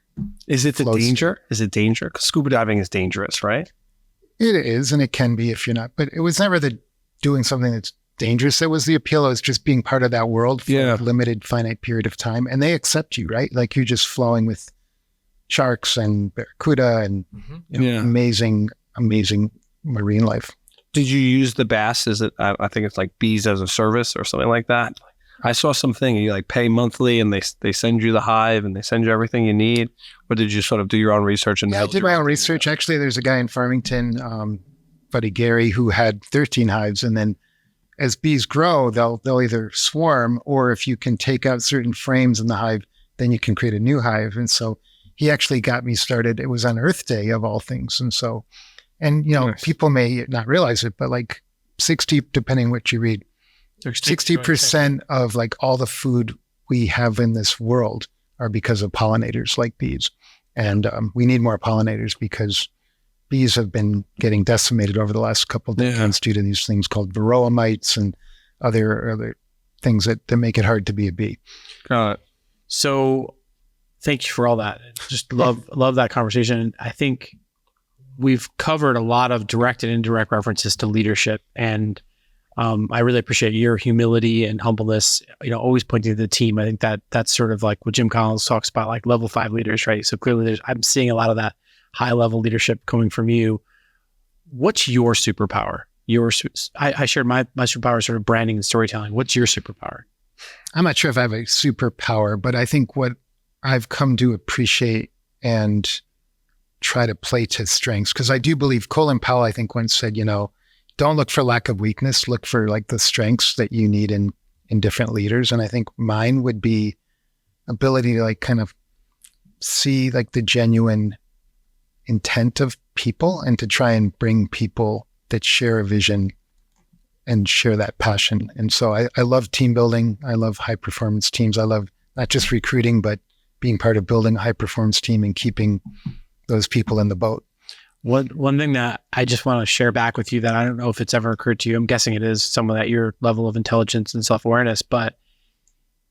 Is it the danger? Is it danger? Because scuba diving is dangerous, right? It is, and it can be if you're not. But it was never the doing something that's dangerous. It was the appeal. It was just being part of that world for a limited, finite period of time. And they accept you, right? Like you're just flowing with sharks and barracuda and amazing, amazing marine life. Did you use the bass? Is it, I think it's like bees as a service or something like that. I saw something you like pay monthly and they send you the hive and they send you everything you need. Or did you sort of do your own research? And I did my own research. Actually, there's a guy in Farmington, buddy Gary, who had 13 hives. And then as bees grow, they'll either swarm, or if you can take out certain frames in the hive, then you can create a new hive. And so he actually got me started. It was on Earth Day of all things. And so, nice. People may not realize it, but like 60, depending what you read, 60% of like all the food we have in this world are because of pollinators like bees. And we need more pollinators because bees have been getting decimated over the last couple of decades due to these things called varroa mites and other things that make it hard to be a bee. So thank you for all that. Just love that conversation. I think we've covered a lot of direct and indirect references to leadership, and I really appreciate your humility and humbleness, always pointing to the team. I think that's sort of like what Jim Collins talks about, like level 5 leaders, right? So clearly I'm seeing a lot of that high level leadership coming from you. What's your superpower? I shared my superpower is sort of branding and storytelling. What's your superpower? I'm not sure if I have a superpower, but I think what I've come to appreciate and try to play to strengths, because I do believe Colin Powell, I think, once said, don't look for lack of weakness, look for like the strengths that you need in different leaders. And I think mine would be ability to like kind of see like the genuine intent of people and to try and bring people that share a vision and share that passion. And so I love team building. I love high performance teams. I love not just recruiting, but being part of building a high performance team and keeping those people in the boat. One thing that I just want to share back with you that I don't know if it's ever occurred to you, I'm guessing it is someone at your level of intelligence and self-awareness, but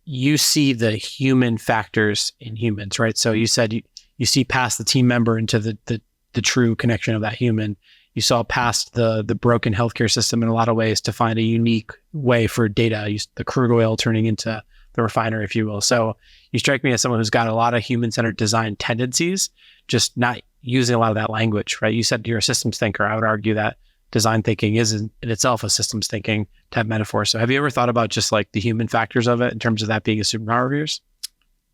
you see the human factors in humans, right? So you said you see past the team member into the true connection of that human. You saw past the broken healthcare system in a lot of ways to find a unique way for data, the crude oil turning into the refiner, if you will. So you strike me as someone who's got a lot of human-centered design tendencies, just not using a lot of that language, right? You said you're a systems thinker. I would argue that design thinking is in itself a systems thinking type metaphor. So have you ever thought about just like the human factors of it in terms of that being a superpower of yours?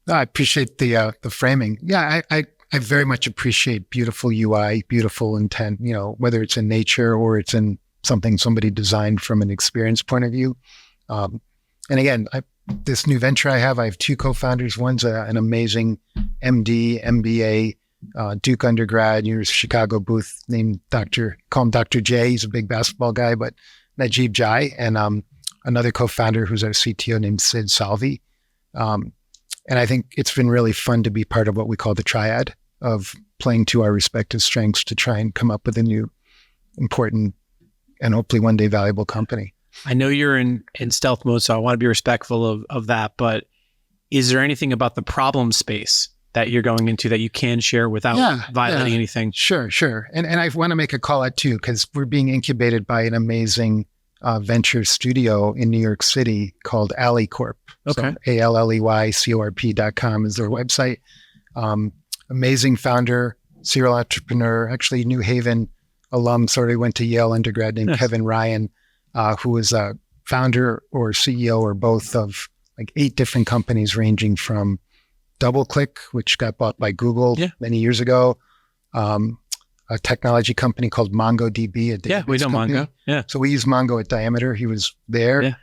I appreciate the framing. Yeah, I very much appreciate beautiful UI, beautiful intent, whether it's in nature or it's in something somebody designed from an experience point of view. And again, this new venture I have 2 co-founders. One's an amazing MD, MBA, Duke undergrad, University of Chicago, Booth, named call him Dr. J. He's a big basketball guy, but Najib Jai, and another co-founder who's our CTO named Sid Salvi. And I think it's been really fun to be part of what we call the triad of playing to our respective strengths to try and come up with a new, important, and hopefully one day valuable company. I know you're in stealth mode, so I want to be respectful of that, but is there anything about the problem space that you're going into that you can share without violating anything? Sure. And I want to make a call out too, because we're being incubated by an amazing venture studio in New York City called Alley Corp. Okay. So ALLEYCORP.com is their website. Amazing founder, serial entrepreneur, actually New Haven alum, sort of went to Yale undergrad, named Kevin Ryan, who is a founder or CEO or both of like 8 different companies ranging from DoubleClick, which got bought by Google many years ago, a technology company called MongoDB. We know company. Mongo. Yeah. So we use Mongo at Diameter. He was there. Yeah.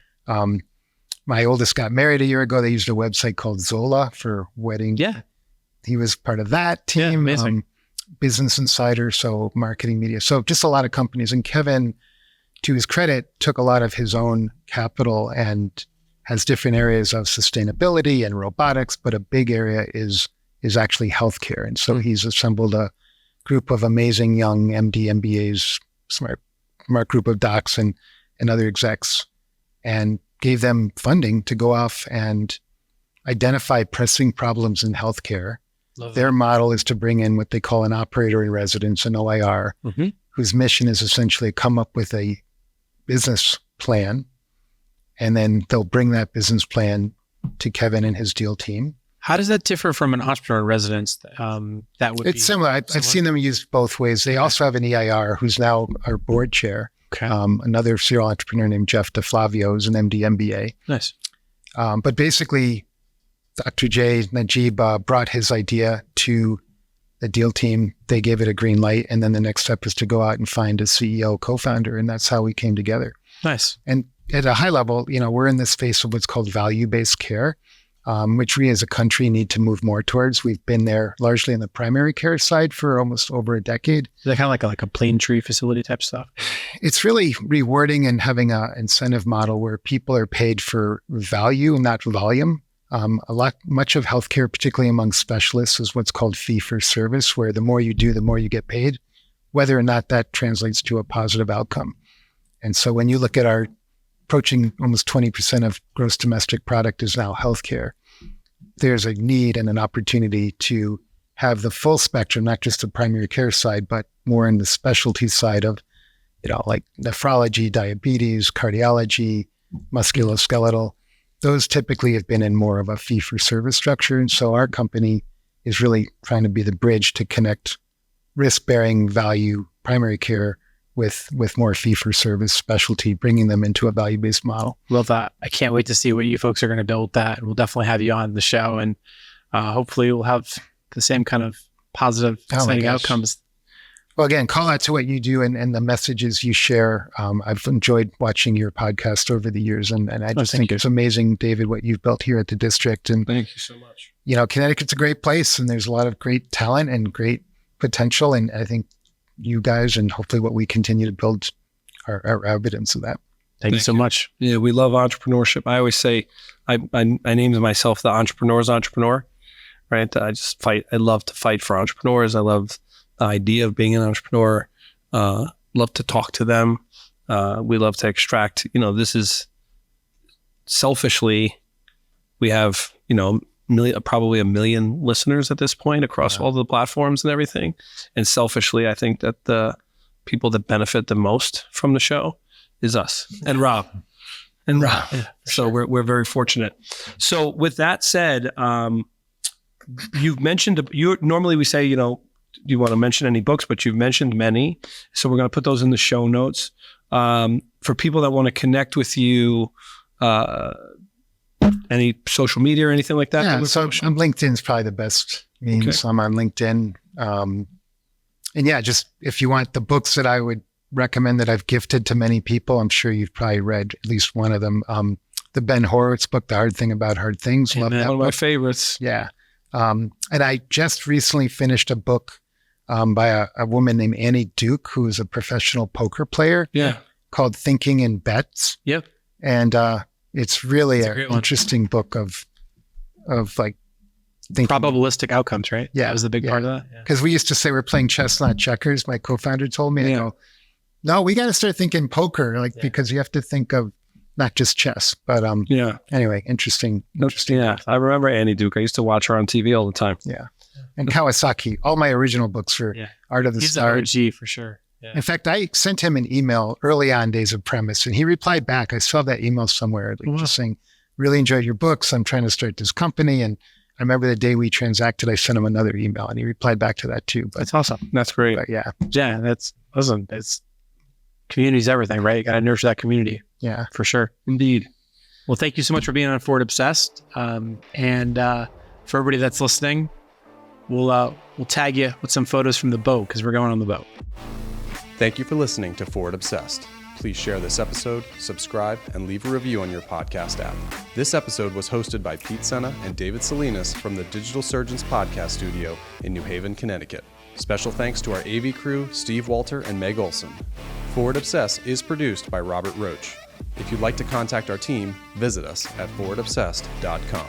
My oldest got married a year ago. They used a website called Zola for wedding. Yeah. He was part of that team. Yeah, amazing. Business Insider, so marketing media. So just a lot of companies. And Kevin, to his credit, took a lot of his own capital and has different areas of sustainability and robotics, but a big area is actually healthcare. And so he's assembled a group of amazing young MD, MBAs, smart group of docs and other execs, and gave them funding to go off and identify pressing problems in healthcare. Their model is to bring in what they call an operator in residence, an OIR, whose mission is essentially come up with a business plan, and then they'll bring that business plan to Kevin and his deal team. How does that differ from an entrepreneur in residence? It's similar. I've seen them used both ways. They also have an EIR who's now our board chair. Okay. Another serial entrepreneur named Jeff DeFlavio, who's an MD, MBA. Nice. But basically, Dr. J. Najib brought his idea to the deal team. They gave it a green light. And then the next step was to go out and find a CEO, co-founder. And that's how we came together. Nice. And at a high level, we're in this space of what's called value-based care, which we as a country need to move more towards. We've been there largely in the primary care side for almost over a decade. Is that kind of like a plane tree facility type stuff? It's really rewarding and having an incentive model where people are paid for value and not volume. Much of healthcare, particularly among specialists, is what's called fee for service, where the more you do, the more you get paid, whether or not that translates to a positive outcome. And so when you look at our approaching almost 20% of gross domestic product is now healthcare, there's a need and an opportunity to have the full spectrum, not just the primary care side, but more in the specialty side of, like nephrology, diabetes, cardiology, musculoskeletal. Those typically have been in more of a fee-for-service structure. And so our company is really trying to be the bridge to connect risk-bearing value primary care with more fee-for-service specialty, bringing them into a value-based model. Love that. I can't wait to see what you folks are going to build with that. We'll definitely have you on the show, and hopefully we'll have the same kind of positive, exciting outcomes. Well, again, call out to what you do and the messages you share. I've enjoyed watching your podcast over the years, and I just think it's amazing, David, what you've built here at the district. And thank you so much. Connecticut's a great place, and there's a lot of great talent and great potential. And I think you guys and hopefully what we continue to build are evidence of that. Thank you so much. Yeah, we love entrepreneurship. I always say, I named myself the entrepreneur's entrepreneur, right? I love to fight for entrepreneurs. I love the idea of being an entrepreneur, love to talk to them. We love to extract, this is selfishly, we have, probably 1 million listeners at this point across all the platforms and everything. And selfishly, I think that the people that benefit the most from the show is us and Rob. Yeah, so we're very fortunate. So with that said, you've mentioned, normally we say, do you want to mention any books, but you've mentioned many. So we're going to put those in the show notes. For people that want to connect with you, any social media or anything like that? Yeah, so LinkedIn's probably the best means. Okay. So I'm on LinkedIn. And yeah, just if you want the books that I would recommend that I've gifted to many people, I'm sure you've probably read at least one of them. The Ben Horowitz book, The Hard Thing About Hard Things. Love that. One of my favorites. Yeah. And I just recently finished a book by a woman named Annie Duke, who is a professional poker player. Yeah. Called Thinking in Bets. Yep. And it's really an interesting book of like thinking. Probabilistic outcomes, right? Yeah. That was the big part of that. Because we used to say we're playing chess, not checkers. My co-founder told me, I go, no, we got to start thinking poker, because you have to think of not just chess. But anyway, interesting. Yeah, I remember Annie Duke. I used to watch her on TV all the time. Yeah. And Kawasaki, all my original books for Art of the Start. He's the OG for sure. Yeah. In fact, I sent him an email early on days of Premise, and he replied back. I saw that email somewhere, just saying, really enjoyed your books. I'm trying to start this company. And I remember the day we transacted, I sent him another email, and he replied back to that too. But, that's awesome. That's great. But yeah, that's awesome. It's community's everything, right? You got to nurture that community. Yeah, for sure. Indeed. Well, thank you so much for being on Forward Obsessed. And for everybody that's listening, we'll tag you with some photos from the boat because we're going on the boat. Thank you for listening to Forward Obsessed. Please share this episode, subscribe, and leave a review on your podcast app. This episode was hosted by Pete Senna and David Salinas from the Digital Surgeons Podcast Studio in New Haven, Connecticut. Special thanks to our AV crew, Steve Walter and Meg Olson. Forward Obsessed is produced by Robert Roach. If you'd like to contact our team, visit us at forwardobsessed.com.